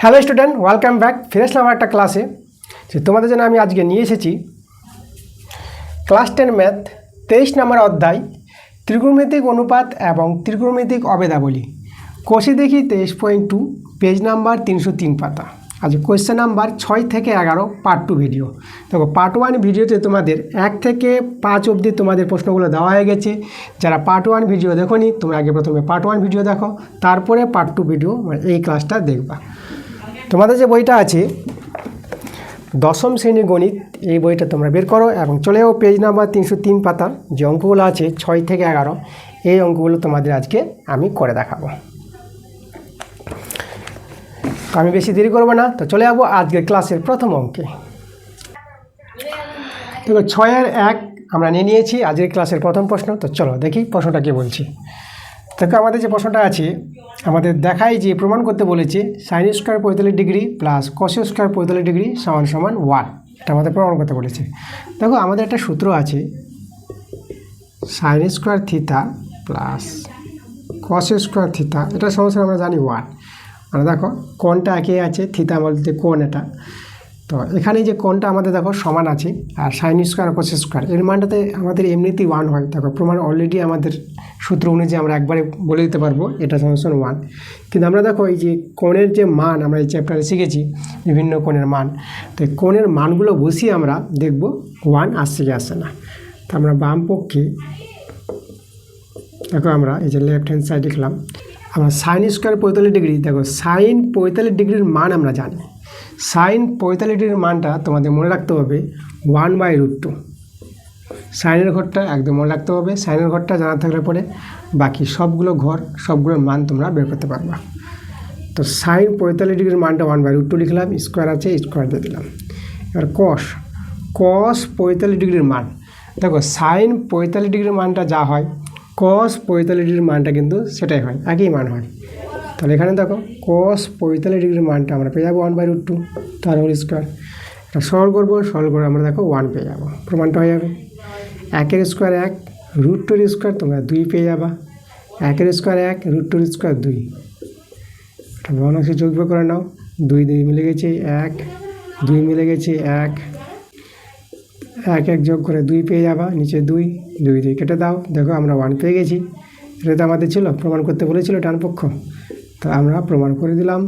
Hello student, welcome back. ফিরে আসলাম আমার একটা ক্লাসে। তোমাদের জন্য আমি আজকে নিয়ে এসেছি ক্লাস 10 ম্যাথ 23 নম্বর অধ্যায় ত্রিগুণমিতিক অনুপাত এবং ত্রিগুণমিতিক অবেদাবলী। কোষে দেখি 23.2, পেজ নাম্বার 303 পাতা। আজ কোয়েশ্চেন নাম্বার 6 থেকে 11 পার্ট 2 ভিডিও। দেখো, পার্ট 1 ভিডিওতে তোমাদের 1 থেকে 5 অবধি তোমাদের প্রশ্নগুলো দেওয়া হয়ে গেছে। যারা পার্ট 1 ভিডিও দেখোনি, তোমরা আগে প্রথমে পার্ট 1 ভিডিও দেখো, তারপরে পার্ট 2 ভিডিও এই ক্লাসটা দেখবা। তোমাদের যে বইটা আছে দশম শ্রেণী গণিত, এই বইটা তোমরা বের করো এবং চলে যাও পেজ নাম্বার 303 পাতা। যে অঙ্কগুলো আছে 6 থেকে 11, এই অঙ্কগুলো তোমাদের আজকে আমি করে দেখাবো। আমি বেশি দেরি করবো না, তো চলে যাবো আজকের ক্লাসের প্রথম অঙ্কে। দেখো, 6-1 আমরা নিয়ে নিয়েছি আজকের ক্লাসের প্রথম প্রশ্ন। তো চলো দেখি প্রশ্নটা কি বলছি। দেখো, আমাদের যে প্রশ্নটা আছে, আমাদের দেখায় যে প্রমাণ করতে বলেছে sine square 45 degree plus cos square 45 degree সমান সমান 1। এটা আমাদের প্রমাণ করতে বলেছে। দেখো, আমাদের একটা সূত্র আছে sine square theta plus cos square theta, এটা সমান আমরা জানি 1। মানে দেখো, কোণটা একই আছে, থিটা বলতে কোণ এটা। তো এখানে যে কোণটা আমাদের দেখো সমান আছে, আর সাইন স্কোয়ার কস স্কোয়ার এর মানটাতে আমাদের এমনিতেই 1 হয়। দেখো, প্রমাণ অলরেডি আমাদের সূত্র অনুযায়ী আমরা একবারে বলে দিতে পারবো এটা সমান 1। কিন্তু আমরা দেখো, এই যে কোণের যে মান আমরা এই চ্যাপ্টারে শিখেছি বিভিন্ন কোণের মান, তো এই কোণের মানগুলো বসিয়ে আমরা দেখব 1 আসছে কি আসছে না। তো আমরা বাম পক্ষে দেখো, আমরা এই যে লেফট হ্যান্ড সাইড লিখলাম, আমরা সাইন স্কোয়ার 45 ডিগ্রি। দেখো, সাইন 45 ডিগ্রির মান আমরা জানি। সাইন 45 ডিগ্রির মানটা তোমাদের মনে রাখতে হবে 1/√2। সাইনের ঘরটা একদম মনে রাখতে হবে। সাইনের ঘরটা জানা থাকলে পরে বাকি সবগুলোর মান তোমরা বের করতে পারবা। তো সাইন 45 ডিগ্রির মানটা 1/√2 লিখলাম, স্কোয়ার আছে স্কোয়ার দিয়ে দিলাম। এবার কস 45 ডিগ্রির মান, দেখো সাইন 45 ডিগ্রির মানটা যা হয় কস 45 ডিগ্রির মানটা কিন্তু সেটাই হয়, একই মান হয়। তাহলে এখানে দেখো কস 45 ডিগ্রির মানটা আমরা পেয়ে যাবো 1/√2, তার হোল স্কোয়ার। এটা সরল করে আমরা দেখো 1 পেয়ে যাবো, প্রমাণটা হয়ে যাবে। 1-এর স্কোয়ার 1, √2 স্কোয়ার তোমরা 2 পেয়ে যাবা। 1-এর স্কোয়ার 1, √2 স্কোয়ার 2। এটা ভগ্নাংশে যোগ করে নাও, 2 মিলে গেছে 1, 2 মিলে গেছে 1, 1 যোগ করে 2 পেয়ে যাবা, নিচে 2 কেটে দাও। দেখো, আমরা 1 পেয়ে গেছি। এটা তো আমাদের ছিল, প্রমাণ করতে বলেছিল ডান পক্ষ, তো আমরা প্রমাণ করে দিলাম।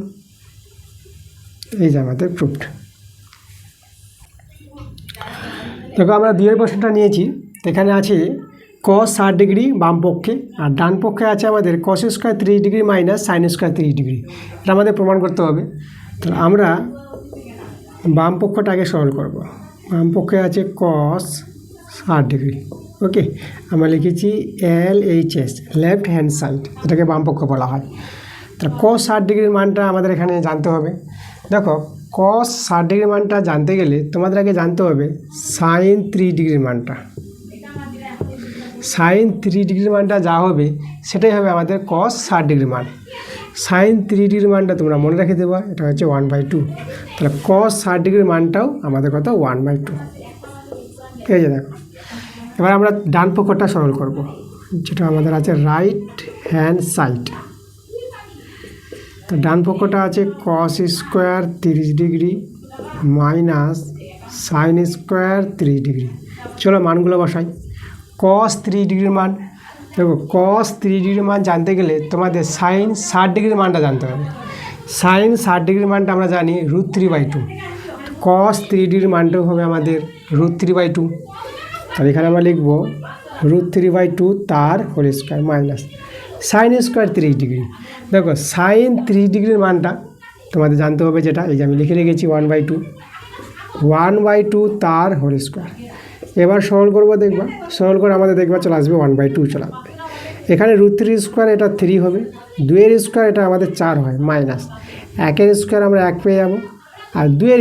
এই যে আমাদের প্রুফড। দেখো, আমরা 2-এর প্রশ্নটা নিয়েছি। এখানে আছে cos 60 ডিগ্রি বাম পক্ষে, আর ডান পক্ষে আছে আমাদের cos square 30 degree minus sine square 30 degree. এটা আমাদের প্রমাণ করতে হবে। তো আমরা বাম পক্ষটা আগে সরল করব। বাম পক্ষে আছে cos 60 ডিগ্রি, ওকে। আমরা লিখেছি LHS, লেফট হ্যান্ড সাইড, এটাকে বাম পক্ষ বলা হয়। তাহলে cos 60 ডিগ্রির মানটা আমাদের এখানে জানতে হবে। দেখো, cos 60 ডিগ্রির মানটা জানতে গেলে তোমাদের আগে জানতে হবে সাইন 3 ডিগ্রির মানটা। সাইন 3 ডিগ্রির মানটা যা হবে সেটাই হবে আমাদের cos 60 ডিগ্রির মান। সাইন 3 ডিগ্রির মানটা তোমরা মনে রেখে দেবা, এটা হচ্ছে 1/2। তাহলে cos 60 ডিগ্রির মানটাও আমাদের কত 1/2। এই যে দেখো, এবার আমরা ডান পক্ষটা সরল করব, যেটা আমাদের আছে রাইট হ্যান্ড সাইড। তো ডান পক্ষটা আছে cos square 30 degree minus sine square 30 degree. চলো মানগুলো বসাই। cos 3 ডিগ্রির মান, দেখো cos 3 ডিগ্রির মান জানতে গেলে তোমাদের সাইন 60 ডিগ্রির মানটা জানতে হবে। সাইন 60 ডিগ্রির মানটা আমরা জানি √3/2। cos 3 ডিগ্রির মানটাও হবে আমাদের √3/2। তাহলে এখানে আমরা লিখব √3/2 তার whole square minus sine square 30 degree. দেখো, সাইন 3 ডিগ্রির মানটা তোমাদের জানতে হবে, যেটা এই যে আমি লিখে রেখেছি 1/2 তার হোল স্কোয়ার। এবার সরল করবো, দেখবা সরল করে আমাদের দেখবা চলে আসবে 1/2 চলে আসবে। এখানে √3 স্কোয়ার এটা 3 হবে, 2-এর স্কোয়ার এটা আমাদের 4 হয়, মাইনাস 1-এর স্কোয়ার আমরা 1 পেয়ে যাবো, আর 2-এর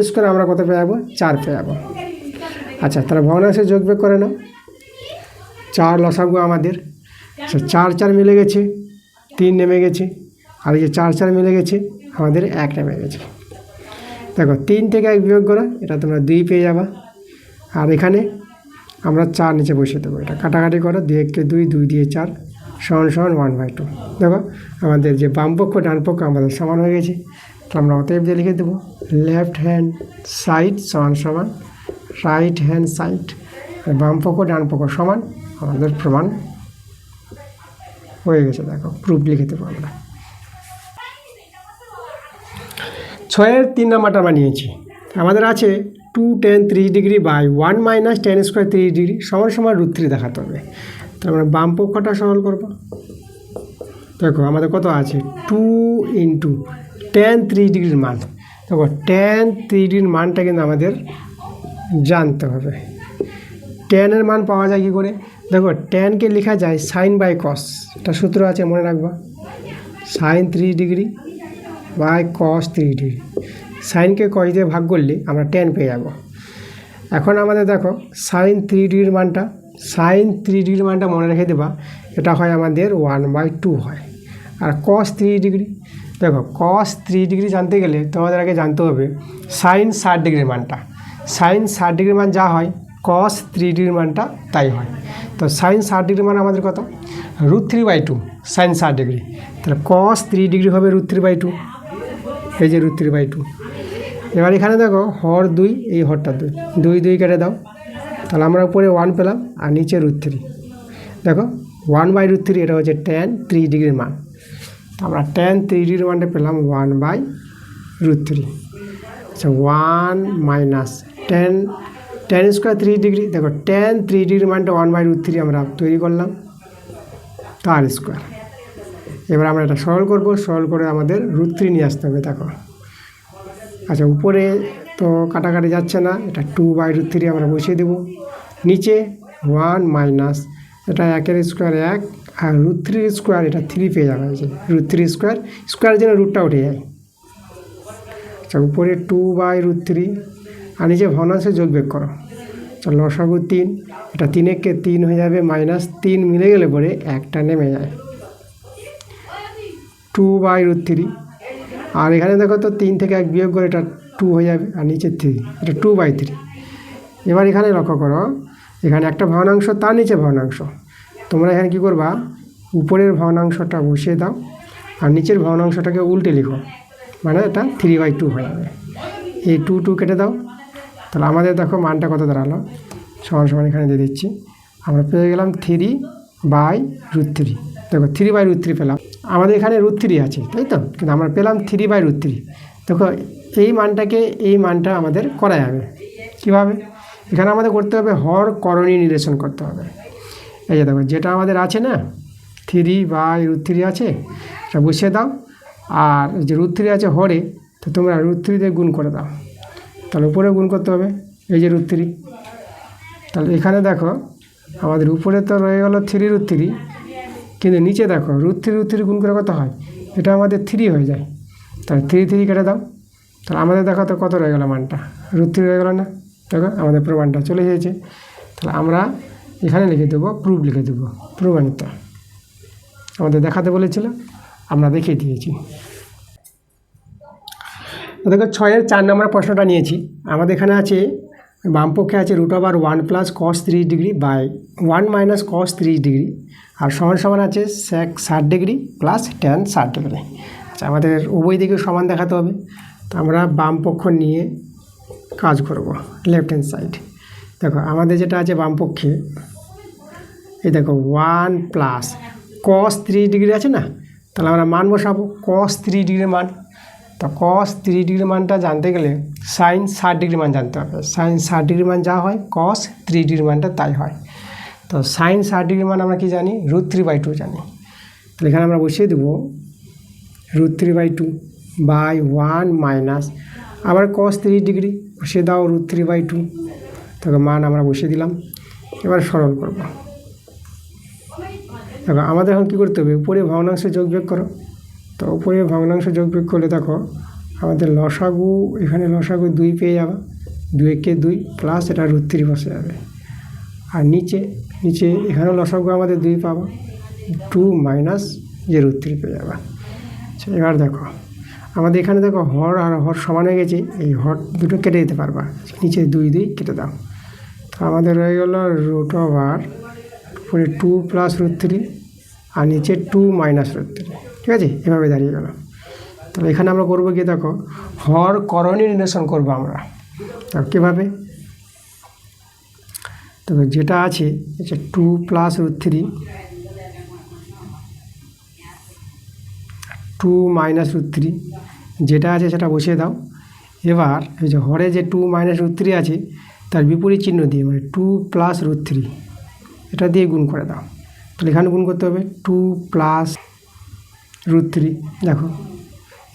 স্কোয়ার আমরা কত পেয়ে যাবো 4 পেয়ে যাবো। আচ্ছা, তাহলে ভগ্নাংশে যোগ বিয়োগ করে নাও। 4 লসাগু আমাদের 4 মিলে গেছে, 3 নেমে গেছে, আর এই যে 4 মিলে গেছে আমাদের 1 নেমে গেছে। দেখো, 3 থেকে 1 বিয়োগ করো, এটা তোমরা 2 পেয়ে যাবা। আর এখানে আমরা 4 নিচে বসিয়ে দেবো, এটা কাটাকাটি করো, 2 × 2, 2 দিয়ে 4 সমান 1/2। দেখো, আমাদের যে বাম পক্ষ ডান পক্ষ আমাদের সমান হয়ে গেছে। তো আমরা অতএব দিয়ে লিখে দেবো লেফট হ্যান্ড সাইড সমান সমান রাইট হ্যান্ড সাইড, বাম পক্ষ ডান পক্ষ সমান আমাদের প্রমাণ হয়ে গেছে। দেখো প্রুফ লিখে দেবো আমরা। 6-এর 3 নাম্বারটা বানিয়েছি। আমাদের আছে 2 tan 3 degree by 1 minus tan square 3 degree সমান সমান √3 দেখাতে হবে। তো আমরা বাম পক্ষটা সরল করব। দেখো আমাদের কত আছে 2 ইন্টু tan 3 ডিগ্রির মান। দেখো tan 3 ডিগ্রির মানটা কিন্তু আমাদের জানতে হবে। ট্যানের মান পাওয়া যায় কী করে? দেখো ট্যানকে লেখা যায় সাইন বাই কস, এটা সূত্র আছে মনে রাখবা, sine 3 degree by cos 3 degree. সাইনকে কস দিয়ে ভাগ করলে আমরা ট্যান পেয়ে যাব। এখন আমাদের দেখো সাইন 3 ডিগ্রির মানটা, সাইন 3 ডিগ্রির মানটা মনে রেখে দেবা, এটা হয় আমাদের 1/2 হয়। আর কস 3 ডিগ্রি, দেখো কস 3 ডিগ্রি জানতে গেলে তোমাদের আগে জানতে হবে সাইন 60 ডিগ্রির মানটা। সাইন 60 ডিগ্রির মান যা হয় কস 3 ডিগ্রির মানটা তাই হয়। তো সাইন 60 ডিগ্রির মান আমাদের কত? √3/2 সাইন 60 ডিগ্রি। তাহলে কস 3 ডিগ্রি হবে √3/2, এই যে √3/2। এবার এখানে দেখো হর 2, এই হরটা 2, 2 2 কেটে দাও, তাহলে আমরা উপরে 1 পেলাম আর নিচে √3। দেখো 1/√3 এটা হচ্ছে tan 3 ডিগ্রির মান। আমরা tan 3 ডিগ্রির মানটা পেলাম 1/√3। আচ্ছা 1 মাইনাস tan স্কোয়ার 3 ডিগ্রি, দেখো tan 3 ডিগ্রির মানটা 1/√3 আমরা তৈরি করলাম তার স্কোয়ার। এবার আমরা এটা সরল করব, সরল করে আমাদের √3 নিয়ে আসতে হবে। দেখো আচ্ছা উপরে তো কাটাকাটি যাচ্ছে না, এটা 2/√3 আমরা বসিয়ে দেবো। নিচে 1 মাইনাস এটা 1-এর স্কোয়ার 1 আর √3 স্কোয়ার এটা 3 পেয়ে যাবে, যে √3 স্কোয়ার, স্কোয়ারের জন্য রুটটা উঠে যায়। আচ্ছা উপরে 2/√3 আর নিচে ভগ্নাংশে যোগ বিয়োগ করো, চল লসাগু 3, এটা 3-একে 3 হয়ে যাবে, -3 মিলে গেলে পরে একটা নেমে যায় 2/√3। আর এখানে দেখো তো 3 থেকে 1 বিয়োগ করে এটা 2 হয়ে যাবে আর নিচে 3, এটা 2/3। এবার এখানে লক্ষ্য করো এখানে একটা ভগ্নাংশ তার নিচে ভগ্নাংশ, তোমরা এখানে কী করবা উপরের ভগ্নাংশটা বসিয়ে দাও আর নিচের ভগ্নাংশটাকে উল্টে লিখো, মানে এটা 3/2 হয়ে যাবে। এই 2 2 কেটে দাও, তাহলে আমাদের দেখো মানটা কত দাঁড়ালো, সমান সমান এখানে দিয়ে দিচ্ছি, আমরা পেয়ে গেলাম 3/√3। দেখো 3/√3 পেলাম, আমাদের এখানে √3 আছে তাই তো, কিন্তু আমরা পেলাম 3/√3। দেখো এই মানটাকে এই মানটা আমাদের করা যাবে কীভাবে? এখানে আমাদের করতে হবে হর করণীয় নির্দেশন করতে হবে। এই যে দেখো যেটা আমাদের আছে না 3/√3 আছে, এটা বসিয়ে দাও, আর যে √3 আছে হরে, তো তোমরা √3 দিয়ে গুণ করে দাও, তাহলে উপরে গুণ করতে হবে, এই যে √3। তাহলে এখানে দেখো আমাদের উপরে তো রয়ে গেল 3√3, কিন্তু নিচে দেখো √3 গুণ করে কত হয়, এটা আমাদের 3 হয়ে যায়, তাহলে 3 3 কেটে দাও, তাহলে আমাদের দেখো তো কত রয়ে গেল মানটা, √3 রয়ে গেল না। দেখো আমাদের প্রমাণটা চলে এসেছে। তাহলে আমরা এখানে লিখে দেবো প্রুফ, লিখে দেবো প্রমাণিত। আমাদের দেখাতে বলেছিল, আমরা দেখিয়ে দিয়েছি। দেখো 6-এর 4 নম্বর প্রশ্নটা নিয়েছি। আমাদের এখানে আছে বামপক্ষে আছে √1 plus cos 3 degree by 1 minus cos 3 degree, আর সমান সমান আছে sec 60 degree plus tan 60 degree. আচ্ছা আমাদের উভয় দিকে সমান দেখাতে হবে, তো আমরা বাম পক্ষ নিয়ে কাজ করব, লেফট হ্যান্ড সাইড। দেখো আমাদের যেটা আছে বামপক্ষে, এই দেখো 1 প্লাস cos 3 ডিগ্রি আছে না, তাহলে আমরা মান বসাবো cos 3 ডিগ্রির মান। তো cos 3 ডিগ্রির মানটা জানতে গেলে সাইন 60 ডিগ্রির মান জানতে হবে, সাইন 60 ডিগ্রির মান যা হয় cos 3 ডিগ্রির মানটা তাই হয়। তো সাইন 60 ডিগ্রির মান আমরা কি জানি, √3/2 জানি। তাহলে এখানে আমরা বসিয়ে দেবো √3/2 বাই 1 মাইনাস আবার cos 3 ডিগ্রি বসিয়ে দাও √3/2, তবে মান আমরা বসিয়ে দিলাম। এবার সরল করব। দেখো আমাদের এখন কী করতে হবে, উপরে ভগ্নাংশ যোগ বিয়োগ করো। তো উপরে ভগ্নাংশ যোগ বিয়োগ করলে দেখো আমাদের লসাগু, এখানে লসাগু 2 পেয়ে যাবে, 2-একে 2 প্লাস এটা √3 বসে যাবে, আর নিচে এখানেও লসাগু আমাদের 2 পাবো, 2 মাইনাস যে √3 পেয়ে যাবে। আচ্ছা এবার দেখো আমাদের এখানে দেখো হর আর হর সমান হয়ে গেছে, এই হর দুটো কেটে দিতে পারবা, নিচে 2 2 কেটে দাও। তো আমাদের রয়ে গেল √, উপরে 2 প্লাস √3 আর নিচে 2 মাইনাস √3, ঠিক আছে, এভাবে দাঁড়িয়ে গেল। তবে এখানে আমরা করবো কি, দেখো হর করণীয় নির্ণয় করবো আমরা। কীভাবে? তবে যেটা আছে 2 + √3 2 - √3 যেটা আছে সেটা বসিয়ে দাও। এবার এই যে হরে যে 2 - √3 আছে তার বিপরীত চিহ্ন দিয়ে, মানে 2 + √3 এটা দিয়ে গুণ করে দাও। তাহলে এখানে গুণ করতে হবে 2 + √3। দেখো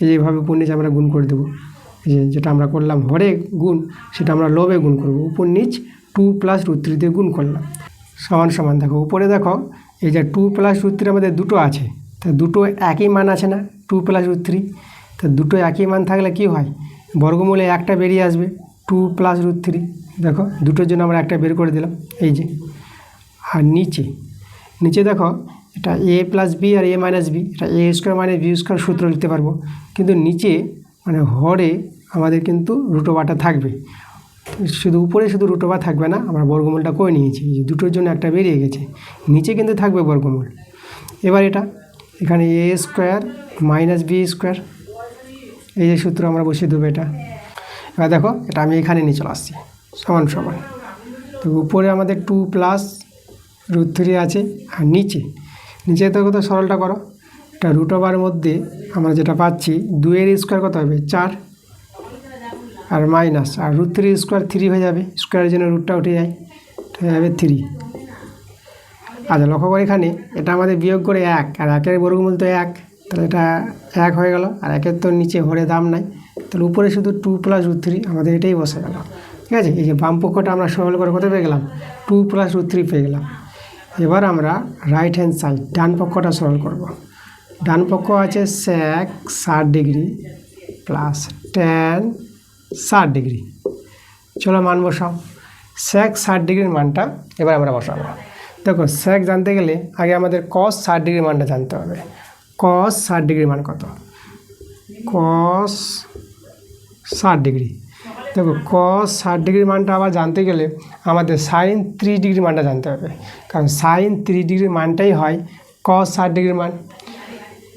এইভাবে উপর নিচ আমরা গুণ করে দেবো। এই যেটা আমরা করলাম হরে গুণ, সেটা আমরা লবে গুণ করব। উপর নিচ 2 + √3 দিয়ে গুণ করলাম, সমান সমান। দেখো উপরে দেখো এই যে 2 + √3 আমাদের দুটো আছে, তা দুটো একই মান আছে না, 2 + √3। তা দুটো একই মান থাকলে কি হয়, বর্গমূলে একটা বেরিয়ে আসবে 2 + √3। দেখো দুটোর জন্য আমরা একটা বের করে দিলাম এই যে। আর নিচে দেখো এটা a + b R a - b, এটা a² - b² সূত্র লিখতে পারবো। কিন্তু নিচে মানে হরে আমাদের কিন্তু √টা থাকবে, শুধু উপরে শুধু √, থাকবে না। আমরা বর্গমূলটা করে নিয়েছি, যে দুটোর জন্য একটা বেরিয়ে গেছে, নিচে কিন্তু থাকবে বর্গমূল। এবার এখানে a² - b², এই যে সূত্র আমরা বসিয়ে দেবো এটা। এবার দেখো এটা আমি এখানে নিয়ে চলে আসছি, সমান সমান। তো উপরে আমাদের 2 + √3 আছে, আর নিচে দেখো তো সরলটা করো। এটা √, মধ্যে আমরা যেটা পাচ্ছি 2 কত হবে 4, আর মাইনাস, আর √3² 3 হয়ে যাবে, স্কোয়ারের জন্য রুটটা উঠে যায়, হয়ে যাবে 3। আচ্ছা লক্ষ্য করে এখানে এটা আমাদের বিয়োগ করে 1, আর 1-এর বর্গমূল তো 1, তাহলে এটা 1 হয়ে গেল। আর 1-এর তো নিচে হরে দাম নাই, তাহলে উপরে শুধু 2 + √3, আমাদের এটাই বসে গেল। ঠিক আছে, এই যে বাম পক্ষটা আমরা সরল করে কত পেয়ে গেলাম, 2 + √3 পেয়ে গেলাম। এবার আমরা রাইট হ্যান্ড সাইড ডান পক্ষটা সরল করব। ডান পক্ষ আছে sec 60° প্লাস tan 60°। চলো মান বসাও। sec 60° মানটা এবার আমরা বসাবো। দেখো sec জানতে গেলে আগে আমাদের cos 60° মানটা জানতে হবে। cos 60° মান কত, cos 60°। দেখো cos 60° মানটা আবার জানতে গেলে আমাদের sin 3° মানটা জানতে হবে, কারণ sin 3° মানটাই হয় cos 60° মান।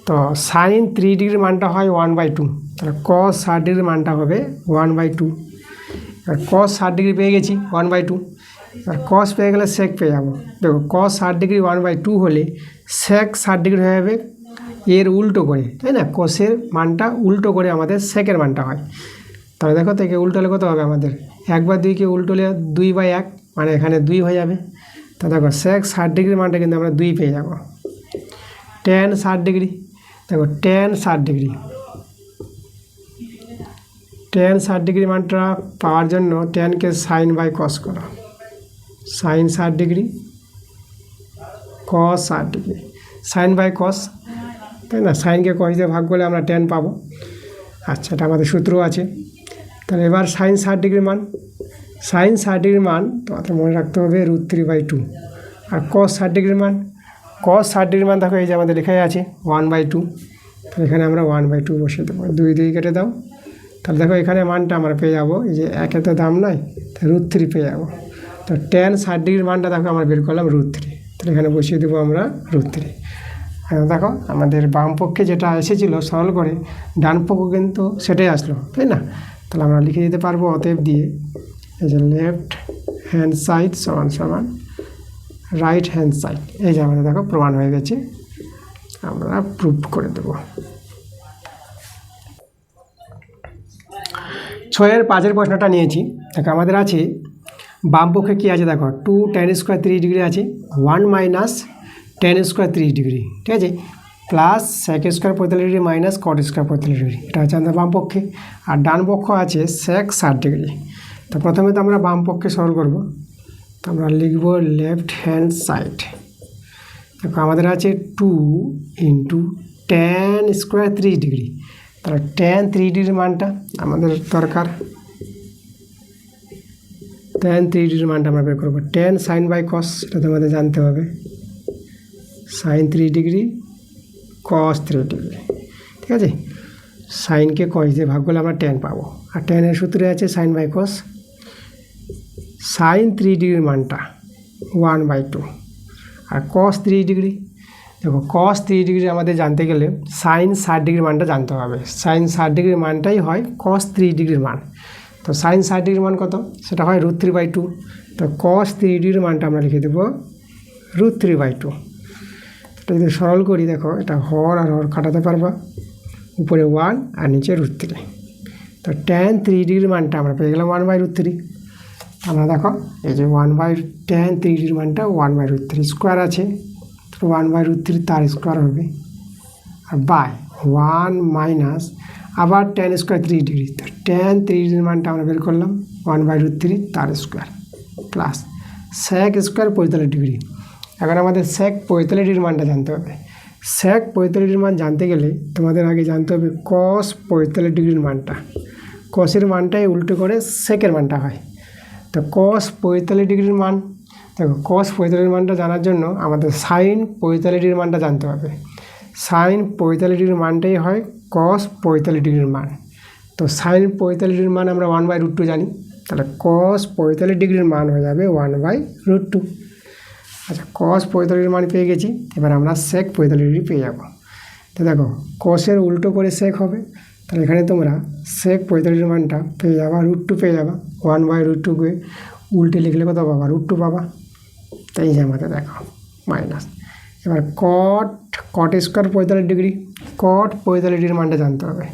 তো sin 3° মানটা হয় 1/2, তাহলে cos 60° মানটা হবে 1/2। আর cos 60° পেয়ে গেছি 1/2, আর cos পেয়ে গেলে sec পেয়ে যাবো। দেখো cos 60° 1/2 হলে sec 60° হয়ে যাবে এর উল্টো করে, তাই না? cosের মানটা উল্টো করে আমাদের secএর মানটা হয়। তাহলে দেখো থেকে উল্টো হলে কত হবে, আমাদের 1/2কে উল্টো হলে 2/1, মানে এখানে 2 হয়ে যাবে। তো দেখো sec 60° মানটা কিন্তু আমরা 2 পেয়ে যাব। tan 60°, দেখো tan 60°, tan 60° মানটা পাওয়ার জন্য tanকে sin/cos করো, sin 60°, cos 60°, sin/cos, তাই না? সাইনকে cos দিয়ে ভাগ করলে আমরা tan পাবো। আচ্ছা, এটা আমাদের সূত্র আছে। তাহলে এবার sin 60° মান, sin 60° মান তোমাদের মনে রাখতে হবে √3/2। আর cos 60° মান, cos 60° মান দেখো এই যে আমাদের লেখাই আছে 1/2, তো এখানে আমরা 1/2 বসিয়ে দেবো। 2 কেটে দাও, তাহলে দেখো এখানে মানটা আমরা পেয়ে যাবো, এই যে একে তো দাম নাই, তো √3 পেয়ে যাবো। তো tan 60° মানটা দেখো আমরা বের করলাম √3, তাহলে এখানে বসিয়ে দেবো আমরা √3। দেখো আমাদের বাম পক্ষে যেটা এসেছিলো সরল করে, ডান পক্ষ কিন্তু সেটাই আসলো, তাই না? তাহলে আমরা লিখে দিতে পারবো অতএব দিয়ে, এই যে লেফট হ্যান্ড সাইড সমান সমান রাইট হ্যান্ড সাইড। এই যে আমাদের দেখো প্রমাণ হয়ে গেছে, আমরা প্রুফ করে দেব। 6-এর 5-এর প্রশ্নটা নিয়েছি। দেখো আমাদের আছে বাম পক্ষে কী আছে, দেখো 2 tan² 30° আছে, 1 - tan² 30°, ঠিক আছে, প্লাস sec² 45° মাইনাস cot² 45°, এটা হচ্ছে আমাদের বাম পক্ষে। আর ডান পক্ষ আছে sec 60°। তো প্রথমে তো আমরা বাম পক্ষে সরল করব, তো আমরা লিখব লেফট হ্যান্ড সাইড। দেখো আমাদের আছে 2 × tan² 30°, তাহলে tan 3° মানটা আমাদের দরকার, tan 3° মানটা আমরা বের করবো। tan sin/cos, এটা তো আমাদের জানতে হবে, sin 3°, cos 3°, ঠিক আছে। সাইনকে cos দিয়ে ভাগ করলে আমরা tan পাবো, আর tan-এর সূত্রে আছে sin/cos। sin 3° মানটা 1/2, আর cos 3°, দেখো cos 3 ডিগ্রি আমাদের জানতে গেলে sin 60 ডিগ্রির মানটা জানতে হবে। sin 60 ডিগ্রির মানটাই হয় cos 3 ডিগ্রির মান। তো sin 60 ডিগ্রির মান কত? সেটা হয় √3/2। তো cos 3 ডিগ্রির মানটা আমরা লিখে দেবো √3/2। এটা যদি সরল করি, দেখো এটা হর আর হর কাটাতে পারবা, উপরে 1 আর নিচে √3। তো tan 3 ডিগ্রির মানটা আমরা পেয়ে গেলাম 1/√3। আমরা দেখো এই যে tan 3 ডিগ্রির মানটা 1/√3 স্কোয়ার আছে, 1/√3 তার স্কোয়ার হবে, আর বাই 1 মাইনাস আবার tan স্কোয়ার 3 ডিগ্রি। তো tan 3 ডিগ্রির মানটা আমরা বের করলাম 1/√3 তার square plus sec square 45 degree. এখন আমাদের sec 45 ডিগ্রির মানটা জানতে হবে। sec 45 ডিগ্রির মান জানতে গেলে তোমাদের আগে জানতে হবে cos 45 ডিগ্রির মানটা। cosের মানটাই উল্টো করে সেকের মানটা হয়। তো cos 45 ডিগ্রির মান, দেখো cos 45 মানটা জানার জন্য আমাদের sin 45 ডিগ্রির মানটা জানতে হবে। sin 45 ডিগ্রির মানটাই হয় cos 45 ডিগ্রির মান। তো sin 45 ডিগ্রির মান আমরা 1/√2 জানি, তাহলে cos 45 ডিগ্রির মান হয়ে যাবে 1/√2। আচ্ছা, cos 45 ডিগ্রির মান পেয়ে গেছি, এবার আমরা sec 45 ডিগ্রি পেয়ে যাব। তো দেখো cosের উল্টো করে sec হবে, তাহলে এখানে তোমরা sec 45 ডিগ্রির মানটা পেয়ে যাবা √2 পেয়ে যাবা। 1/√2কে উল্টে লিখলে কত পাবা? √2 পাবা। তাই যে আমাদের দেখো মাইনাস। এবার cot স্কোয়ার 45 ডিগ্রি, cot 45 ডিগ্রির মানটা জানতে হবে।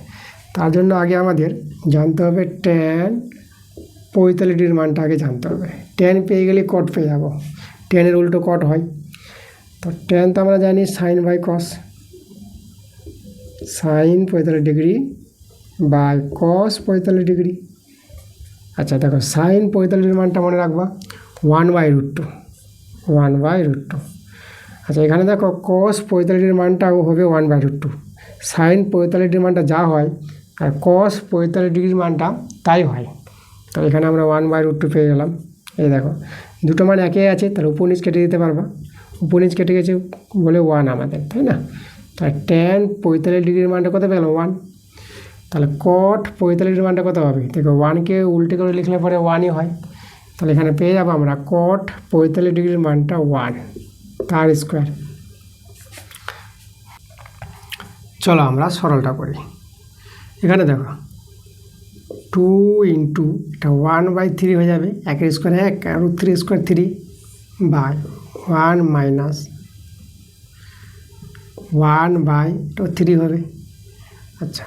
তার জন্য আগে আমাদের জানতে হবে tan 45 ডিগ্রির মানটা আগে জানতে হবে। tan পেয়ে গেলে cot পেয়ে যাবো, tan এর উল্টো cot হয়। তো tan তো আমরা জানি sin/cos, sin 45 degree by cos 45 degree. আচ্ছা দেখো sin 45 ডিগ্রির মানটা মনে রাখবা 1/√2, 1/√2। আচ্ছা এখানে দেখো cos 45 ডিগ্রির মানটাও হবে 1/√2। sin 45 ডিগ্রির মানটা যা হয় আর cos 45 ডিগ্রির মানটা তাই হয়। তো এখানে আমরা 1/√2 পেয়ে গেলাম। এই দেখো দুটো মান একই আছে, তাহলে উপর নিচ কেটে দিতে পারবা। উপর নিচ কেটে গেছে বলে 1 আমাদের, তাই না? তাহলে tan 45 ডিগ্রির মানটা কত পেলাম? 1। তাহলে cot 45 ডিগ্রির মানটা কত হবে? দেখো 1কে উল্টে করে লিখলে পরে 1ই হয়, তাহলে এখানে পেয়ে যাবো আমরা cot 45 ডিগ্রির মানটা 1 তার স্কোয়ার। চলো আমরা সরলটা করি। এখানে দেখো 2 ইন্টু এটা 1/3 হয়ে যাবে, 1 স্কোয়ার 1 আর √3 স্কোয়ার 3 বাই 1 মাইনাস 1/3 হবে। আচ্ছা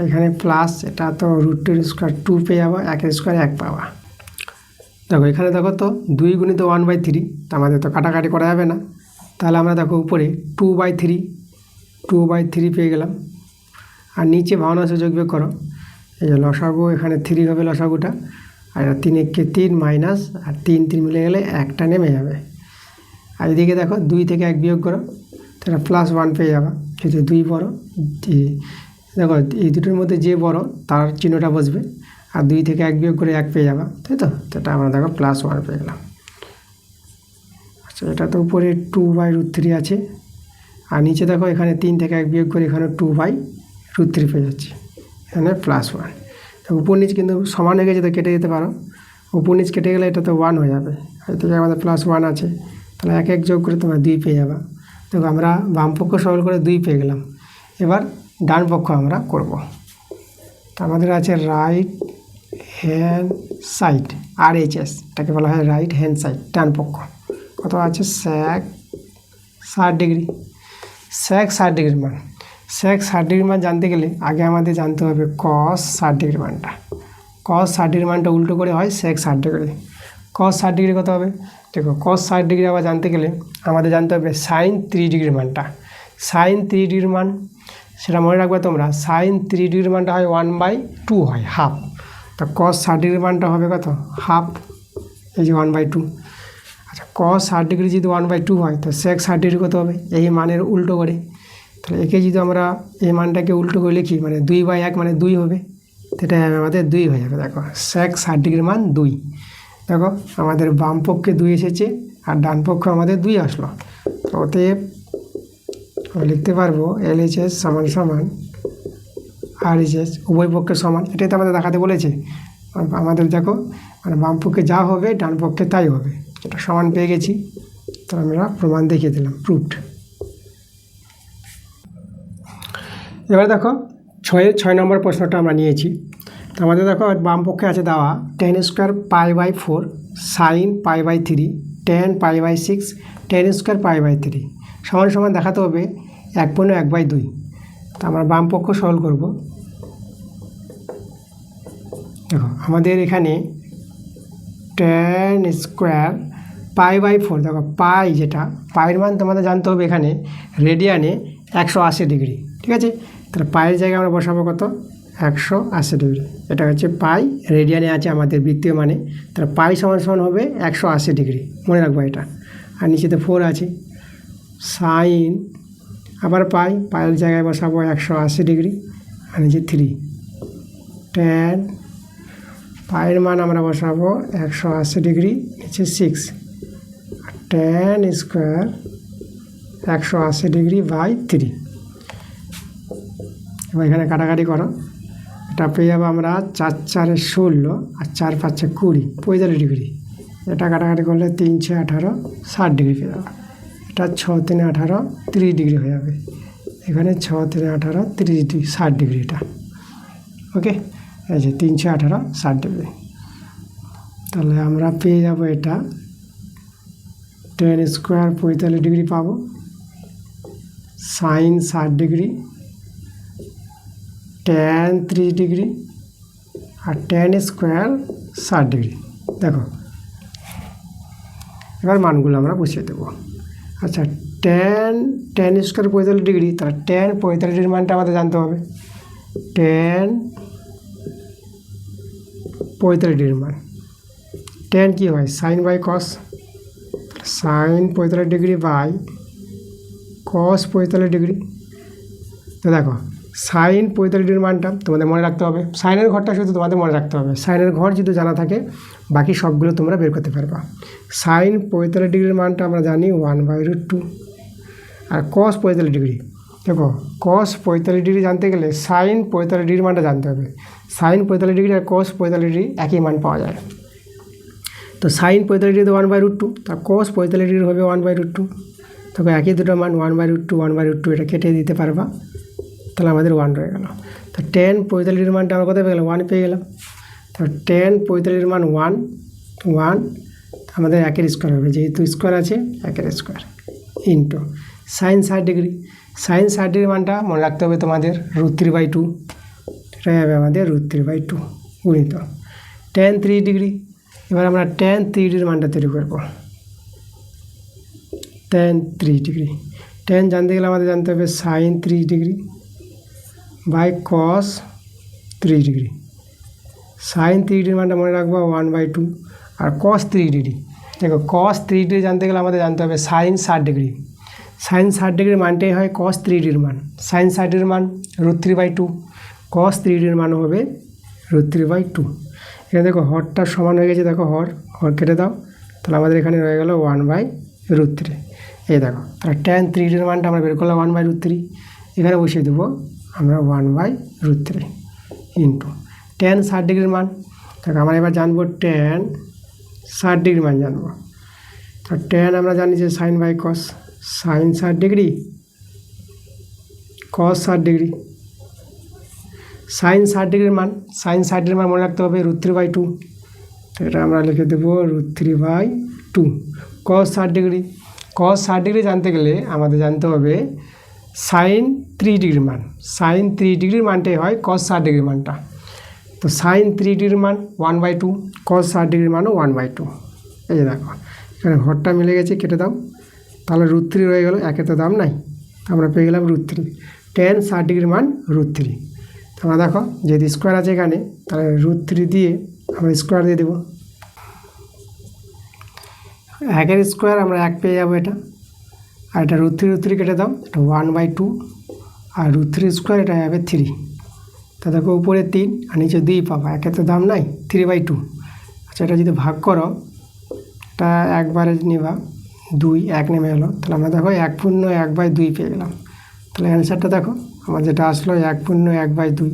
এখানে প্লাস এটা তো √2 স্কোয়ার 2 পেয়ে যাবো, 1 স্কোয়ার 1 পাওয়া। দেখো এখানে দেখো তো 2 গুণিত 1/3, তো আমাদের তো কাটাকাটি করা যাবে না, তাহলে আমরা দেখো উপরে 2/3 পেয়ে গেলাম। আর নিচে ভগ্নাংশ যোগ বিয়োগ করো, এই যে লসাগু এখানে 3 হবে লসাগুটা, আর 3 × 3 মাইনাস, আর 3 মিলে গেলে একটা নেমে যাবে। আর এদিকে দেখো 2 থেকে 1 বিয়োগ করো, তাহলে +1 পেয়ে যাবা। যদি 2 বড়, দেখো এই দুটোর মধ্যে যে বড় তার চিহ্নটা বসবে, আর 2 থেকে 1 বিয়োগ করে 1 পেয়ে যাবা, তাই তো? সেটা আমরা দেখো +1 পেয়ে গেলাম। আচ্ছা এটা তো উপরে 2/√3 আছে, আর নিচে দেখো এখানে 3 থেকে 1 বিয়োগ করে এখানে 2/√3 পেয়ে যাচ্ছে, এখানে +1। তো উপর নিচ কিন্তু সমান হয়ে গেছে, তো কেটে দিতে পারো। উপর নিচ কেটে গেলে এটা তো 1 হয়ে যাবে, এই থেকে আমাদের +1 আছে, তাহলে 1 যোগ করে তোমরা 2 পেয়ে যাবা। দেখো আমরা বাম পক্ষ সরল করে 2 পেয়ে গেলাম। এবার ডান পক্ষ আমরা করব। তো আমাদের আছে রাইট হ্যান্ড সাইড, RHS, এটাকে বলা হয় রাইট হ্যান্ড সাইড, ডান পক্ষ। কত আছে? sec 60 degree. sec 60 ডিগ্রির মান, sec 60 ডিগ্রির মান জানতে গেলে আগে আমাদের জানতে হবে cos 60 ডিগ্রির মানটা। cos 60 ডিগ্রির মানটা উল্টো করে হয় sec 60 ডিগ্রি। cos 60 ডিগ্রি কত হবে? দেখো cos 60 ডিগ্রি আবার জানতে গেলে আমাদের জানতে হবে sin 3 ডিগ্রির মানটা। sin 3 ডিগ্রির মান সেটা মনে রাখবে তোমরা, sin 3 ডিগ্রির মানটা হয় 1/2 হয়, হাফ। তো cos 60 ডিগ্রির মানটা হবে কত? হাফ, এই যে 1/2। আচ্ছা cos 60 ডিগ্রি যদি 1/2 হয়, তো sec 60 ডিগ্রি কত হবে? এই মানের উল্টো করে। তাহলে একে যদি আমরা এই মানটাকে উল্টো করে লিখি, মানে 2/1 মানে 2 হবে, সেটা আমাদের 2 হয়ে যাবে। দেখো sec 60 ডিগ্রির মান 2। দেখো আমাদের বাম পক্ষে 2 এসেছে, আর ডান পক্ষে আমাদের 2 আসলো। তো অতএব লিখতে পারবো LHS সমান সমান RHS, উভয় পক্ষে সমান। এটাই তো আমাদের দেখাতে বলেছে। আমাদের দেখো মানে বাম পক্ষে যা হবে ডান পক্ষে তাই হবে, এটা সমান পেয়ে গেছি। তো আমরা প্রমাণ দেখিয়ে দিলাম, প্রুফড। এবার দেখো 6 নম্বর প্রশ্নটা আমরা নিয়েছি। তো আমাদের দেখো বাম পক্ষে আছে দেওয়া tan square π/4 sine π/3 tan π/6 tan square π/3 সমান সমান দেখাতে হবে 1/2। তো আমরা বাম পক্ষ সরল করব। দেখো আমাদের এখানে টেন স্কোয়ার π/4, দেখো পাই যেটা পায়ের মান তোমাদের জানতে হবে এখানে রেডিয়ানে 180 ডিগ্রি, ঠিক আছে। তাহলে পায়ের জায়গায় আমরা বসাবো কত 180 ডিগ্রি, এটা হচ্ছে পাই, রেডিয়ানে আছে আমাদের বৃত্তীয় মানে, তাহলে পাই সমান সমান হবে 180 ডিগ্রি, মনে রাখবো এটা। আর নিচেতে 4 আছে, সাইন আবার পায়ের জায়গায় বসাবো 180 ডিগ্রি, আর নিচে 3 টেন পায়ের মান আমরা বসাবো 180 ডিগ্রি, নিচে 6 টেন স্কোয়ার 180 ডিগ্রি বাই 3। এবার এখানে কাটাকাটি করো, এটা পেয়ে যাবো আমরা 4 4 16 আর 4 5 20 45 ডিগ্রি। এটা কাটাকাটি করলে 3 6 18 60 ডিগ্রি পেয়ে যাবো। এটা 6 3 18 30 ডিগ্রি হয়ে যাবে, এখানে 6 3 18 30 ডিগ্রি 60 ডিগ্রি এটা, ওকে। এই যে 3 6 18 60 ডিগ্রি। তাহলে আমরা পেয়ে যাবো এটা টেন স্কোয়ার 45 ডিগ্রি পাবো, সাইন 60 ডিগ্রি, টেন 30 ডিগ্রি, আর টেন স্কোয়ার 60 ডিগ্রি। দেখো এবার মানগুলো আমরা বসিয়ে দেবো। আচ্ছা টেন স্কোয়ার 45 ডিগ্রি, তাহলে টেন 45 ডিগ্রির মানটা আমাদের জানতে হবে। টেন 45 ডিগ্রির মান, টেন কী হয় sine by cos, sine 45 degree by cos 45 degree. তো দেখো সাইন 45 ডিগ্রির মানটা তোমাদের মনে রাখতে হবে, সাইনের ঘরটা শুধু তোমাদের মনে রাখতে হবে, সাইনের ঘর যদি জানা থাকে বাকি সবগুলো তোমরা বের করতে পারবা। সাইন 45 ডিগ্রির মানটা আমরা জানি 1/√2, আর কস 45 ডিগ্রি, দেখো কস 45 ডিগ্রি জানতে গেলে সাইন 45 ডিগ্রির মানটা জানতে হবে। সাইন 45 ডিগ্রি আর কস 45 ডিগ্রি একই মান পাওয়া যায়। তো সাইন 45 ডিগ্রি 1/√2, তার কস 45 ডিগ্রি হবে 1/√2, তবে একই দুটো মান 1/√2 1/√2 এটা কেটে দিতে পারবা, তাহলে আমাদের 1 রয়ে গেল। তো টেন 45 ডিগ্রির মানটা আমরা কোথায় পেয়ে গেলাম 1 পেয়ে গেলাম। তো টেন 45 ডিগ্রির মান 1 আমাদের 1 স্কোয়ার হবে, যেহেতু স্কোয়ার আছে 1 square into sine 60 degree, sine 60 ডিগ্রির মানটা মনে রাখতে হবে তোমাদের √3/2, এটা হবে আমাদের √3/2 গুণিত টেন 3 ডিগ্রি। এবার আমরা টেন 3 ডিগ্রির মানটা তৈরি করব। টেন 3 ডিগ্রি, টেন জানতে গেলে আমাদের জানতে হবে sine 3 degree by cos 3 degree. Sine 3 ডিগ্রির মানটা মনে রাখবো 1/2, আর কস 3 ডিগ্রি, দেখো কস 3 ডিগ্রি জানতে গেলে আমাদের জানতে হবে সাইন 60 ডিগ্রি, সাইন 60 ডিগ্রির মানটাই হয় কস 3 ডিগ্রির মান, সাইন 60 ডিগ্রির মান √3/2, কস 3 ডিগ্রির মান হবে √3/2। এখানে দেখো হরটা সমান হয়ে গেছে, দেখো হর কেটে দাও, তাহলে আমাদের এখানে রয়ে গেল 1/√3। এই দেখো তাহলে টেন 3 ডিগ্রির মানটা আমরা বের করলাম 1/√3, এখানে বসিয়ে দেবো আমরা 1/√3 ইন্টু টেন 60 ডিগ্রির মান। দেখো আমরা এবার জানবো টেন 60 ডিগ্রির মান জানবো। তো টেন আমরা জানি যে sine by cos, sine 60 degree cos 60 degree, sine 60 ডিগ্রির মান, সাইন 60 ডিগ্রির মান মনে রাখতে হবে √3/2, এটা আমরা লিখে দেবো √3/2। কস 60 ডিগ্রি, কস 60 ডিগ্রি জানতে গেলে আমাদের জানতে হবে সাইন 3 ডিগ্রির মান, সাইন 3 ডিগ্রির মানটাই হয় কস 60 ডিগ্রির মানটা। তো সাইন 3 ডিগ্রির মান 1/2, কস 60 ডিগ্রির মানও 1/2। এই যে দেখো এখানে ঘরটা মিলে গেছে, কেটে দাও, তাহলে √3 রয়ে গেল, একে তো দাম নাই, আমরা পেয়ে গেলাম √3। টেন 60 ডিগ্রির মান √3। তোমরা দেখো যেহেতু স্কোয়ার আছে এখানে, তাহলে √3 দিয়ে আমরা স্কোয়ার দিয়ে দেবো, 1 স্কোয়ার আমরা 1 পেয়ে যাবো এটা, আর এটা √3 কেটে দাও, এটা 1/2, আর √3 স্কোয়ার এটা হবে 3। তা দেখো উপরে 3 আর নিচে 2 পাবা, একে তো দাম নাই, 3/2। আচ্ছা এটা যদি ভাগ করো, এটা একবারে নিবা 2 1 নেমে এলো, তাহলে আমরা দেখো 1/1/2 পেয়ে গেলাম। তাহলে অ্যান্সারটা দেখো আমার যেটা আসলো 1/1/2,